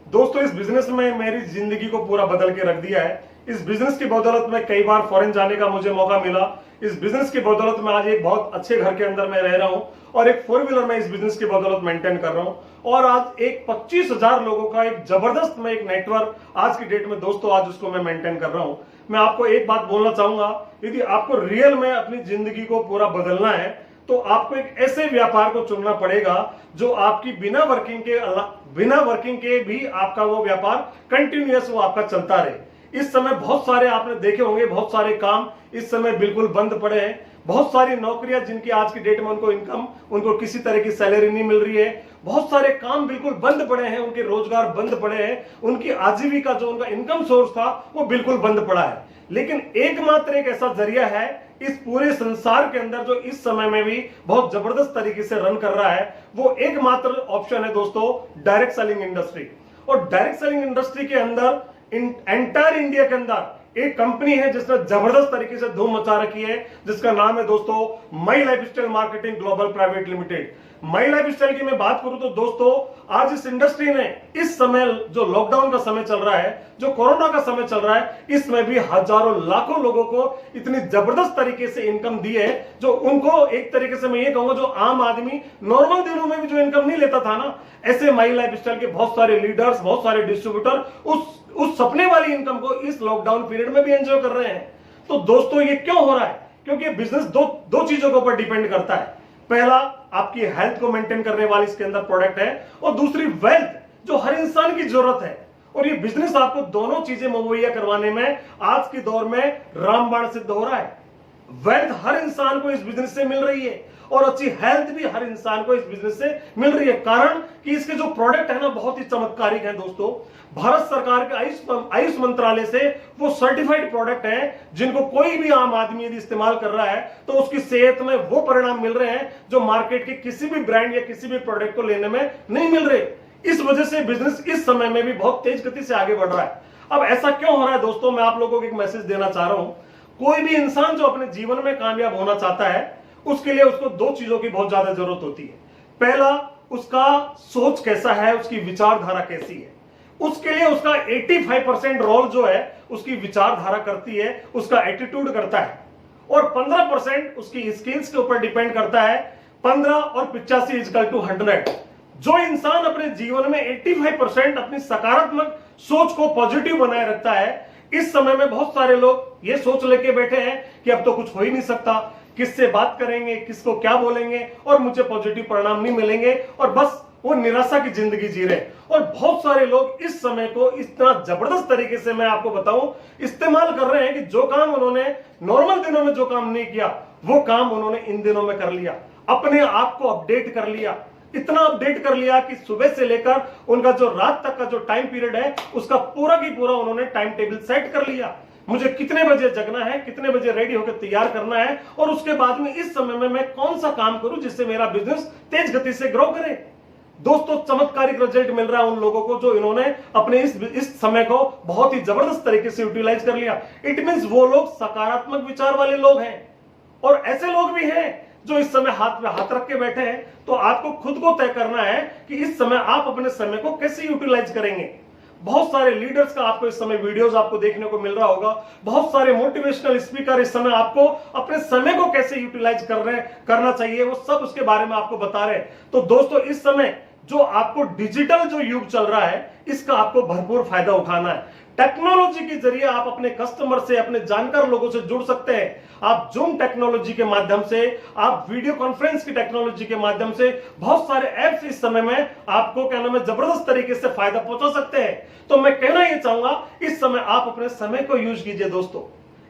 दोस्तों, इस बिजनेस में मेरी जिंदगी को पूरा बदल के रख दिया है। इस बिजनेस की बदौलत में कई बार फॉरेन जाने का मुझे मौका मिला। इस बिजनेस की बदौलत में आज एक बहुत अच्छे घर के अंदर मैं रह रहा हूं और एक 4 व्हीलर में इस बिजनेस की बदौलत मेंटेन कर रहा हूं। और आज एक 25,000 लोगों का एक जबरदस्त में एक नेटवर्क आज की डेट में दोस्तों आज उसको मैं मेंटेन कर रहा हूं। मैं आपको एक बात बोलना चाहूंगा, यदि आपको रियल में अपनी जिंदगी को पूरा बदलना है तो आपको एक ऐसे व्यापार को चुनना पड़ेगा जो आपकी बिना वर्किंग के भी आपका वो व्यापार कंटिन्यूअस वो आपका चलता रहे। इस समय बहुत सारे आपने देखे होंगे, बहुत सारे काम इस समय बिल्कुल बंद पड़े हैं। बहुत सारी नौकरियां जिनकी आज की डेट में उनको किसी तरह की सैलरी नहीं मिल रही है। बहुत सारे काम बिल्कुल बंद पड़े हैं, उनके रोजगार बंद पड़े हैं, उनकी आजीविका जो उनका इनकम सोर्स था वो बिल्कुल बंद पड़ा है। लेकिन एकमात्र एक ऐसा जरिया है इस पूरे संसार के अंदर जो इस समय में भी बहुत जबरदस्त तरीके से रन कर रहा है, वो एकमात्र ऑप्शन है दोस्तों, डायरेक्ट सेलिंग इंडस्ट्री। और डायरेक्ट सेलिंग इंडस्ट्री के अंदर एंटायर इंडिया के अंदर एक कंपनी है जिसने जबरदस्त तरीके से धूम मचा रखी है, जिसका नाम है दोस्तों my life style marketing global private limited. My life style की मैं बात करूं तो दोस्तों आज इस इंडस्ट्री ने इस समय जो लॉकडाउन का समय चल रहा है, जो कोरोना का समय चल रहा है, इसमें भी हजारों लाखों लोगों को इतनी जबरदस्त तरीके से इनकम दी है जो उनको एक तरीके से मैं ये कहूंगा जो आम आदमी नॉर्मल दिनों में भी जो इनकम नहीं लेता था ना, ऐसे माई लाइफ स्टाइल के बहुत सारे लीडर्स, बहुत सारे डिस्ट्रीब्यूटर उस सपने वाली इनकम को इस लॉकडाउन पीरियड में भी एंजॉय कर रहे हैं। तो दोस्तों ये क्यों हो रहा है? क्योंकि बिजनेस दो चीजों के ऊपर डिपेंड करता है। पहला, आपकी हेल्थ को मेंटेन करने वाली इसके अंदर प्रोडक्ट है, और दूसरी वेल्थ जो हर इंसान की जरूरत है। और ये बिजनेस आपको दोनों चीजें मुहैया करवाने में आज के दौर में रामबाण सिद्ध हो रहा है। वेल्थ हर इंसान को इस बिजनेस से मिल रही है और अच्छी हेल्थ भी हर इंसान को इस बिजनेस से मिल रही है। कारण कि इसके जो प्रोडक्ट है ना बहुत ही चमत्कारिक है दोस्तों। भारत सरकार के आयुष मंत्रालय से वो सर्टिफाइड प्रोडक्ट हैं जिनको कोई भी आम आदमी यदि इस्तेमाल कर रहा है तो उसकी सेहत में वो परिणाम मिल रहे हैं जो मार्केट के किसी भी ब्रांड या किसी भी प्रोडक्ट को लेने में नहीं मिल रहे। इस वजह से बिजनेस इस समय में भी बहुत तेज गति से आगे बढ़ रहा है। अब ऐसा क्यों हो रहा है दोस्तों, मैं आप लोगों को एक मैसेज देना चाह रहा हूं। कोई भी इंसान जो अपने जीवन में कामयाब होना चाहता है उसके लिए उसको दो चीजों की बहुत ज्यादा जरूरत होती है। पहला, उसका सोच कैसा है, उसकी विचारधारा कैसी है। उसके लिए उसका 85% रोल जो है उसकी विचारधारा करती है, उसका एटीट्यूड करता है, और 15% उसकी स्किल्स के ऊपर डिपेंड करता है। 15 और 85 इक्वल टू 100। जो इंसान अपने जीवन में 85% अपनी सकारात्मक सोच को पॉजिटिव बनाए रखता है, इस समय में बहुत सारे लोग ये सोच लेके बैठे हैं कि अब तो कुछ हो ही नहीं सकता, किससे बात करेंगे, किसको क्या बोलेंगे और मुझे पॉजिटिव परिणाम नहीं मिलेंगे, और बस वो निराशा की जिंदगी जी रहे। और बहुत सारे लोग इस समय को इतना जबरदस्त तरीके से, मैं आपको बताऊं, इस्तेमाल कर रहे हैं कि जो काम उन्होंने नॉर्मल दिनों में जो काम नहीं किया, वो काम उन्होंने इन दिनों में कर लिया। अपने आप को अपडेट कर लिया, इतना अपडेट कर लिया कि सुबह से लेकर उनका जो रात तक का जो टाइम पीरियड है, उसका पूरा की पूरा उन्होंने टाइम टेबल सेट कर लिया। मुझे कितने बजे जगना है, कितने बजे रेडी होकर तैयार करना है, और उसके बाद में इस समय में मैं कौन सा काम करूं जिससे मेरा बिजनेस तेज गति से ग्रो करे। दोस्तों, चमत्कारिक रिजल्ट मिल रहा है उन लोगों को जो इन्होंने अपने इस समय को बहुत ही जबरदस्त तरीके से यूटिलाइज कर लिया। इट मींस वो लोग सकारात्मक विचार वाले लोग हैं। और ऐसे लोग भी हैं जो इस समय हाथ में हाथ रख के बैठे हैं। तो आपको खुद को तय करना है कि इस समय आप अपने समय को कैसे यूटिलाइज करेंगे। बहुत सारे लीडर्स का आपको इस समय वीडियोस आपको देखने को मिल रहा होगा। बहुत सारे मोटिवेशनल स्पीकर इस समय आपको अपने समय को कैसे यूटिलाइज करना चाहिए, वो सब उसके बारे में आपको बता रहे हैं। तो दोस्तों, इस समय जो आपको डिजिटल जो युग चल रहा है, इसका आपको भरपूर फायदा उठाना है। टेक्नोलॉजी के जरिए आप अपने कस्टमर से, अपने जानकार लोगों से जुड़ सकते हैं। आप जूम टेक्नोलॉजी के माध्यम से, आप वीडियो कॉन्फ्रेंस की टेक्नोलॉजी के माध्यम से, बहुत सारे ऐप्स इस समय में आपको क्या नाम है जबरदस्त तरीके से फायदा पहुंचा सकते हैं। तो मैं कहना ये चाहूंगा, इस समय आप अपने समय को यूज कीजिए। दोस्तों,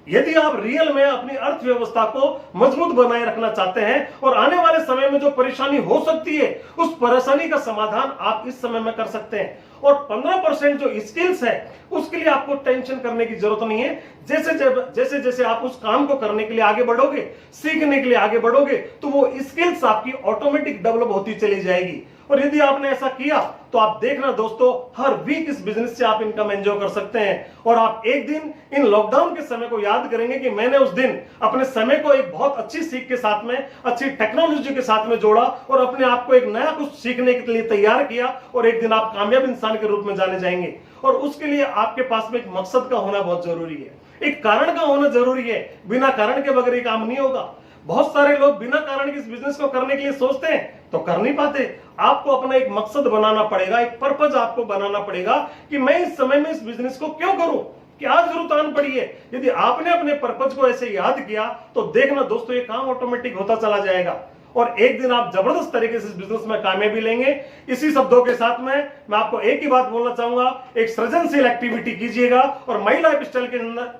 यदि आप रियल में अपनी अर्थव्यवस्था को मजबूत बनाए रखना चाहते हैं और आने वाले समय में जो परेशानी हो सकती है, उस परेशानी का समाधान आप इस समय में कर सकते हैं। और 15% जो स्किल्स है, उसके लिए आपको टेंशन करने की जरूरत नहीं है। जैसे जैसे आप उस काम को करने के लिए आगे बढ़ोगे, सीखने के लिए आगे बढ़ोगे, तो वो स्किल्स आपकी ऑटोमेटिक डेवलप होती चली जाएगी। और यदि आपने ऐसा किया तो आप देखना दोस्तों, हर वीक इस बिजनेस से आप इनकम एंजॉय कर सकते हैं। और आप एक दिन इन लॉकडाउन के समय को याद करेंगे कि मैंने उस दिन अपने समय को एक बहुत अच्छी सीख के साथ में, अच्छी टेक्नोलॉजी के साथ में जोड़ा और अपने आप को एक नया कुछ सीखने के लिए तैयार किया, और एक दिन आप कामयाब इंसान के रूप में जाने जाएंगे। और उसके लिए आपके पास में एक मकसद का होना बहुत जरूरी है, एक कारण का होना जरूरी है। बिना कारण के बगैर ये काम नहीं होगा। बहुत सारे लोग बिना कारण के इस बिजनेस को करने के लिए सोचते हैं तो कर नहीं पाते। आपको अपना एक मकसद बनाना पड़ेगा, एक पर्पज आपको बनाना पड़ेगा कि मैं इस समय में इस बिजनेस को क्यों करूं, क्या जरूरत आन पड़ी है। यदि आपने अपने पर्पज को ऐसे याद किया तो देखना दोस्तों, ये काम ऑटोमेटिक होता चला जाएगा और एक दिन आप जबरदस्त तरीके से इस बिजनेस में कामयाबी लेंगे। इसी शब्दों के साथ में मैं आपको एक ही बात बोलना चाहूंगा, एक सृजनशील एक्टिविटी कीजिएगा और माई लाइफ स्टाइल के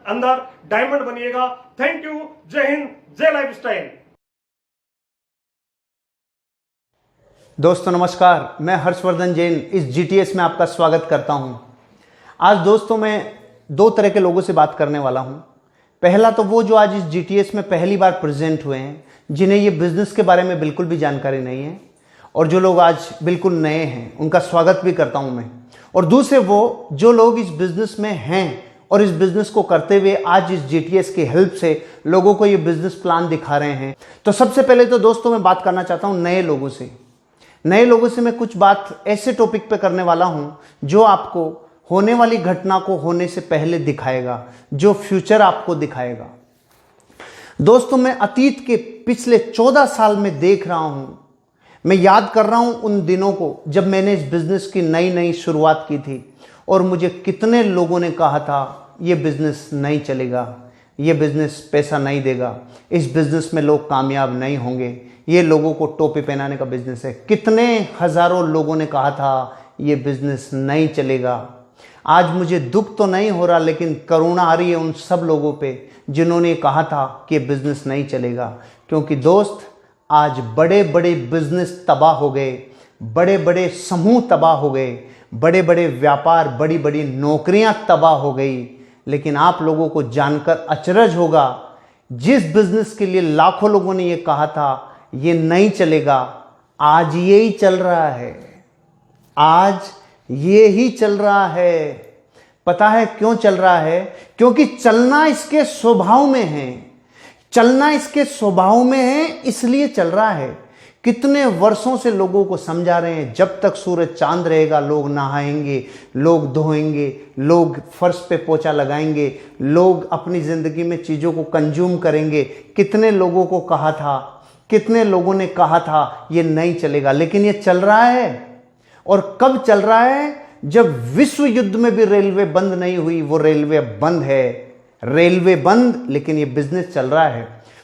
अंदर डायमंड बनिएगा। Thank you. जय हिंद, जय लाइफ स्टाइल। दोस्तों नमस्कार, मैं हर्षवर्धन जैन इस जीटीएस में आपका स्वागत करता हूं। आज दोस्तों मैं दो तरह के लोगों से बात करने वाला हूं। पहला तो वो जो आज इस जीटीएस में पहली बार प्रेजेंट हुए हैं, जिन्हें ये बिजनेस के बारे में बिल्कुल भी जानकारी नहीं है, और जो लोग आज बिल्कुल नए हैं उनका स्वागत भी करता हूं मैं। और दूसरे वो जो लोग इस बिजनेस में हैं और इस बिजनेस को करते हुए आज इस जीटीएस की हेल्प से लोगों को ये बिजनेस प्लान दिखा रहे हैं। तो सबसे पहले तो दोस्तों मैं बात करना चाहता हूं नए लोगों से। नए लोगों से मैं कुछ बात ऐसे टॉपिक पे करने वाला हूं जो आपको होने वाली घटना को होने से पहले दिखाएगा, जो फ्यूचर आपको दिखाएगा। दोस्तों मैं अतीत के पिछले 14 साल में देख रहा हूं, मैं याद कर रहा हूं उन दिनों को जब मैंने इस बिजनेस की नई शुरुआत की थी और मुझे कितने लोगों ने कहा था ये बिजनेस नहीं चलेगा, ये बिजनेस पैसा नहीं देगा, इस बिजनेस में लोग कामयाब नहीं होंगे, ये लोगों को टोपी पहनाने का बिजनेस है। कितने हजारों लोगों ने कहा था ये बिजनेस नहीं चलेगा। आज मुझे दुख तो नहीं हो रहा, लेकिन करुणा आ रही है उन सब लोगों पे जिन्होंने कहा था कि बिजनेस नहीं चलेगा। क्योंकि दोस्त आज बड़े बड़े बिजनेस तबाह हो गए, बड़े बड़े समूह तबाह हो गए, बड़े बड़े व्यापार, बड़ी बड़ी नौकरियां तबाह हो गई। लेकिन आप लोगों को जानकर अचरज होगा, जिस बिजनेस के लिए लाखों लोगों ने ये कहा था ये नहीं चलेगा, आज ये ही चल रहा है, आज ये ही चल रहा है। पता है क्यों चल रहा है? क्योंकि चलना इसके स्वभाव में है, चलना इसके स्वभाव में है, इसलिए चल रहा है। कितने वर्षों से लोगों को समझा रहे हैं, जब तक सूरज चांद रहेगा लोग नहाएंगे, लोग धोएंगे, लोग फर्श पे पोछा लगाएंगे, लोग अपनी ज़िंदगी में चीज़ों को कंज्यूम करेंगे। कितने लोगों को कहा था, कितने लोगों ने कहा था ये नहीं चलेगा, लेकिन ये चल रहा है। और कब चल रहा है? जब विश्व युद्ध में भी रेलवे बंद नहीं हुई, वो रेलवे बंद है। रेलवे बंद लेकिन ये बिजनेस चल रहा है।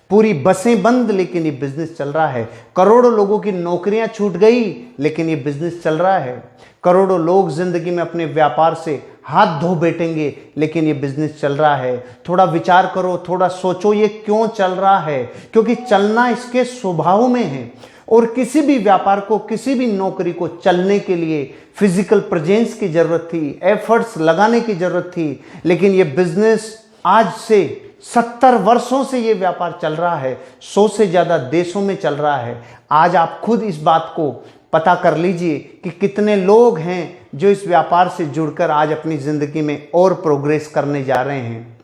पूरी बसें बंद लेकिन ये बिजनेस चल रहा है। करोड़ों लोगों की नौकरियां छूट गई लेकिन ये बिजनेस चल रहा है। करोड़ों लोग जिंदगी में अपने व्यापार से हाथ धो बैठेंगे लेकिन ये बिजनेस चल रहा है। थोड़ा विचार करो, थोड़ा सोचो ये क्यों चल रहा है, क्योंकि चलना इसके स्वभाव में है। और किसी भी व्यापार को, किसी भी नौकरी को चलने के लिए फिजिकल प्रेजेंस की जरूरत थी, एफर्ट्स लगाने की जरूरत थी। लेकिन ये बिजनेस आज से 70 वर्षों से ये व्यापार चल रहा है, 100 से ज्यादा देशों में चल रहा है। आज आप खुद इस बात को पता कर लीजिए कि कितने लोग हैं जो इस व्यापार से जुड़कर आज अपनी जिंदगी में और प्रोग्रेस करने जा रहे हैं।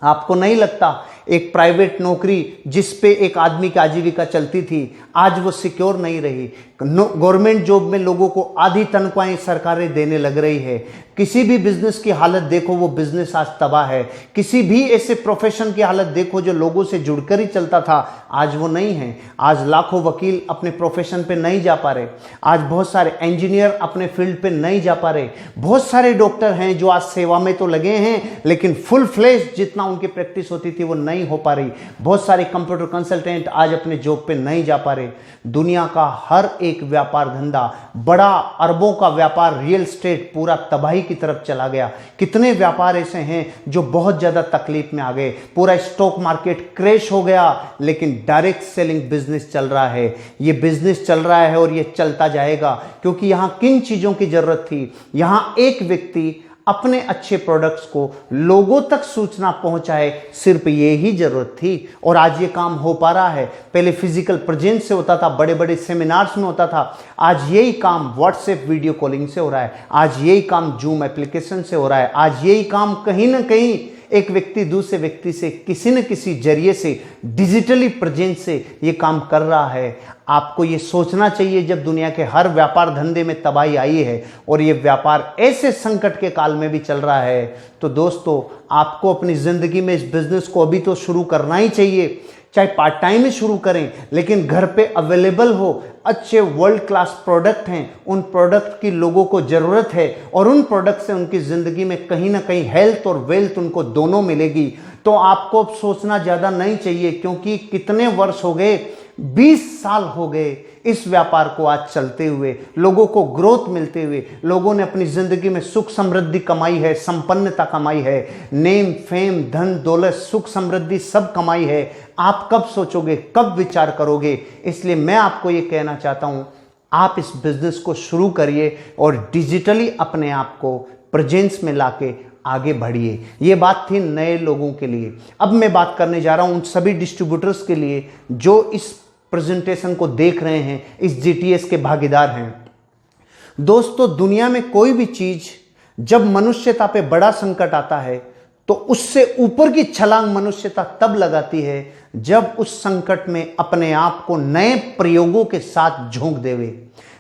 आपको नहीं लगता एक प्राइवेट नौकरी जिस पे एक आदमी की आजीविका चलती थी, आज वो सिक्योर नहीं रही। गवर्नमेंट जॉब में लोगों को आधी तनख्वाहें सरकारें देने लग रही है। किसी भी बिजनेस की हालत देखो, वो बिजनेस आज तबाह है। किसी भी ऐसे प्रोफेशन की हालत देखो जो लोगों से जुड़कर ही चलता था, आज वो नहीं है। आज लाखों वकील अपने प्रोफेशन पे नहीं जा पा रहे। आज बहुत सारे इंजीनियर अपने फील्ड पे नहीं जा पा रहे। बहुत सारे डॉक्टर हैं जो आज सेवा में तो लगे हैं लेकिन फुल फ्लेश जितना उनकी प्रैक्टिस होती थी वो नहीं हो पा रही। बहुत सारे कंप्यूटर कंसल्टेंट आज अपने जॉब पे नहीं जा पा रहे। दुनिया का हर एक व्यापार धंधा, बड़ा अरबों का व्यापार, रियल एस्टेट पूरा तबाही की तरफ चला गया। कितने व्यापार ऐसे हैं जो बहुत ज्यादा तकलीफ में आ गए। पूरा स्टॉक मार्केट क्रैश हो गया लेकिन डायरेक्ट सेलिंग बिजनेस चल रहा है। ये बिजनेस चल रहा है और ये चलता जाएगा, क्योंकि यहां किन चीजों की जरूरत थी? यहां एक व्यक्ति अपने अच्छे प्रोडक्ट्स को लोगों तक सूचना पहुंचाए, सिर्फ ये ही जरूरत थी। और आज ये काम हो पा रहा है। पहले फिजिकल प्रेजेंस से होता था, बड़े बड़े सेमिनार्स में होता था। आज यही काम व्हाट्सएप वीडियो कॉलिंग से हो रहा है। आज यही काम जूम एप्लीकेशन से हो रहा है। आज यही काम कहीं ना कहीं एक व्यक्ति दूसरे व्यक्ति से किसी न किसी जरिए से, डिजिटली प्रेजेंस से ये काम कर रहा है। आपको ये सोचना चाहिए, जब दुनिया के हर व्यापार धंधे में तबाही आई है और ये व्यापार ऐसे संकट के काल में भी चल रहा है, तो दोस्तों आपको अपनी जिंदगी में इस बिजनेस को अभी तो शुरू करना ही चाहिए। चाहे पार्ट टाइम ही शुरू करें, लेकिन घर पे अवेलेबल हो। अच्छे वर्ल्ड क्लास प्रोडक्ट हैं, उन प्रोडक्ट की लोगों को ज़रूरत है और उन प्रोडक्ट से उनकी ज़िंदगी में कहीं ना कहीं हेल्थ और वेल्थ उनको दोनों मिलेगी। तो आपको अब सोचना ज़्यादा नहीं चाहिए, क्योंकि कितने वर्ष हो गए, 20 साल हो गए इस व्यापार को आज चलते हुए, लोगों को ग्रोथ मिलते हुए। लोगों ने अपनी जिंदगी में सुख समृद्धि कमाई है, संपन्नता कमाई है, नेम फेम धन दौलत सुख समृद्धि सब कमाई है। आप कब सोचोगे, कब विचार करोगे? इसलिए मैं आपको ये कहना चाहता हूं, आप इस बिजनेस को शुरू करिए और डिजिटली अपने आप को प्रेजेंस में लाके आगे बढ़िए। ये बात थी नए लोगों के लिए। अब मैं बात करने जा रहा हूं उन सभी डिस्ट्रीब्यूटर्स के लिए जो इस प्रेजेंटेशन को देख रहे हैं, इस जीटीएस के भागीदार हैं। दोस्तों, दुनिया में कोई भी चीज जब मनुष्यता पे बड़ा संकट आता है तो उससे ऊपर की छलांग मनुष्यता तब लगाती है जब उस संकट में अपने आप को नए प्रयोगों के साथ झोंक देवे,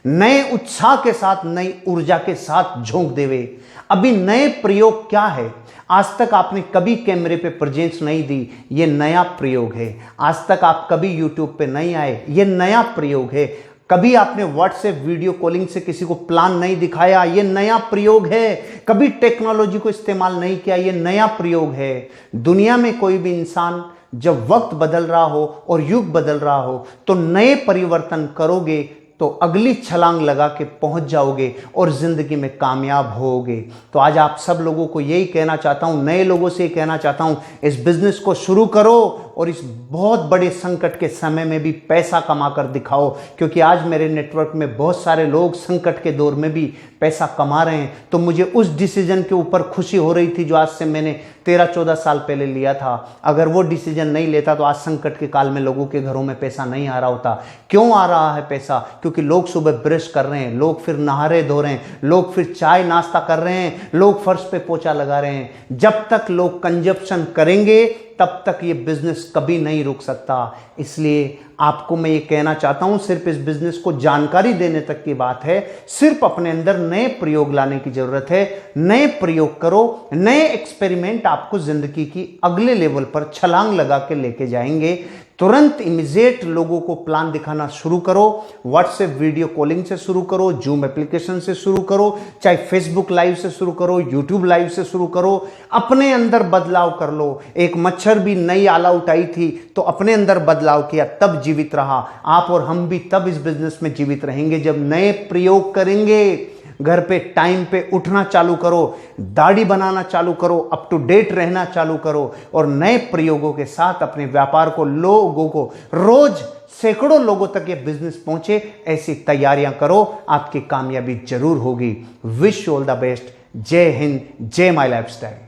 नए उत्साह के साथ, नई ऊर्जा के साथ झोंक देवे। अभी नए प्रयोग क्या है? आज तक आपने कभी कैमरे पे प्रेजेंस नहीं दी, ये नया प्रयोग है। आज तक आप कभी यूट्यूब पे नहीं आए, ये नया प्रयोग है। कभी आपने व्हाट्सएप वीडियो कॉलिंग से किसी को प्लान नहीं दिखाया, ये नया प्रयोग है। कभी टेक्नोलॉजी को इस्तेमाल नहीं किया, ये नया प्रयोग है। दुनिया में कोई भी इंसान जब वक्त बदल रहा हो और युग बदल रहा हो तो नए परिवर्तन करोगे तो अगली छलांग लगा के पहुंच जाओगे और जिंदगी में कामयाब होगे। तो आज आप सब लोगों को यही कहना चाहता हूं, नए लोगों से कहना चाहता हूं, इस बिजनेस को शुरू करो और इस बहुत बड़े संकट के समय में भी पैसा कमा कर दिखाओ। क्योंकि आज मेरे नेटवर्क में बहुत सारे लोग संकट के दौर में भी पैसा कमा रहे हैं। तो मुझे उस डिसीजन के ऊपर खुशी हो रही थी जो आज से मैंने 13-14 साल पहले लिया था। अगर वो डिसीजन नहीं लेता तो आज संकट के काल में लोगों के घरों में पैसा नहीं आ रहा होता। क्यों आ रहा है पैसा? क्योंकि लोग सुबह ब्रश कर रहे हैं, लोग फिर नहा रहे धो रहे हैं, लोग फिर चाय नाश्ता कर रहे हैं, लोग फर्श पे पोछा लगा रहे हैं। जब तक लोग कंजप्शन करेंगे तब तक ये बिजनेस कभी नहीं रुक सकता। इसलिए आपको मैं ये कहना चाहता हूं, सिर्फ इस बिजनेस को जानकारी देने तक की बात है, सिर्फ अपने अंदर नए प्रयोग लाने की जरूरत है। नए प्रयोग करो, नए एक्सपेरिमेंट आपको जिंदगी की अगले लेवल पर छलांग लगा के लेके जाएंगे। तुरंत इमीडिएट लोगों को प्लान दिखाना शुरू करो। व्हाट्सएप वीडियो कॉलिंग से शुरू करो, जूम एप्लीकेशन से शुरू करो, चाहे फेसबुक लाइव से शुरू करो, यूट्यूब लाइव से शुरू करो। अपने अंदर बदलाव कर लो। एक मच्छर भी नई आल आउट आई थी तो अपने अंदर बदलाव किया, तब जीवित रहा। आप और हम भी तब इस बिजनेस में जीवित रहेंगे जब नए प्रयोग करेंगे। घर पे टाइम पे उठना चालू करो, दाढ़ी बनाना चालू करो, अप टू डेट रहना चालू करो और नए प्रयोगों के साथ अपने व्यापार को, लोगों को, रोज सैकड़ों लोगों तक ये बिजनेस पहुंचे, ऐसी तैयारियां करो। आपकी कामयाबी जरूर होगी। Wish you all the best. जय हिंद, जय माय लाइफस्टाइल।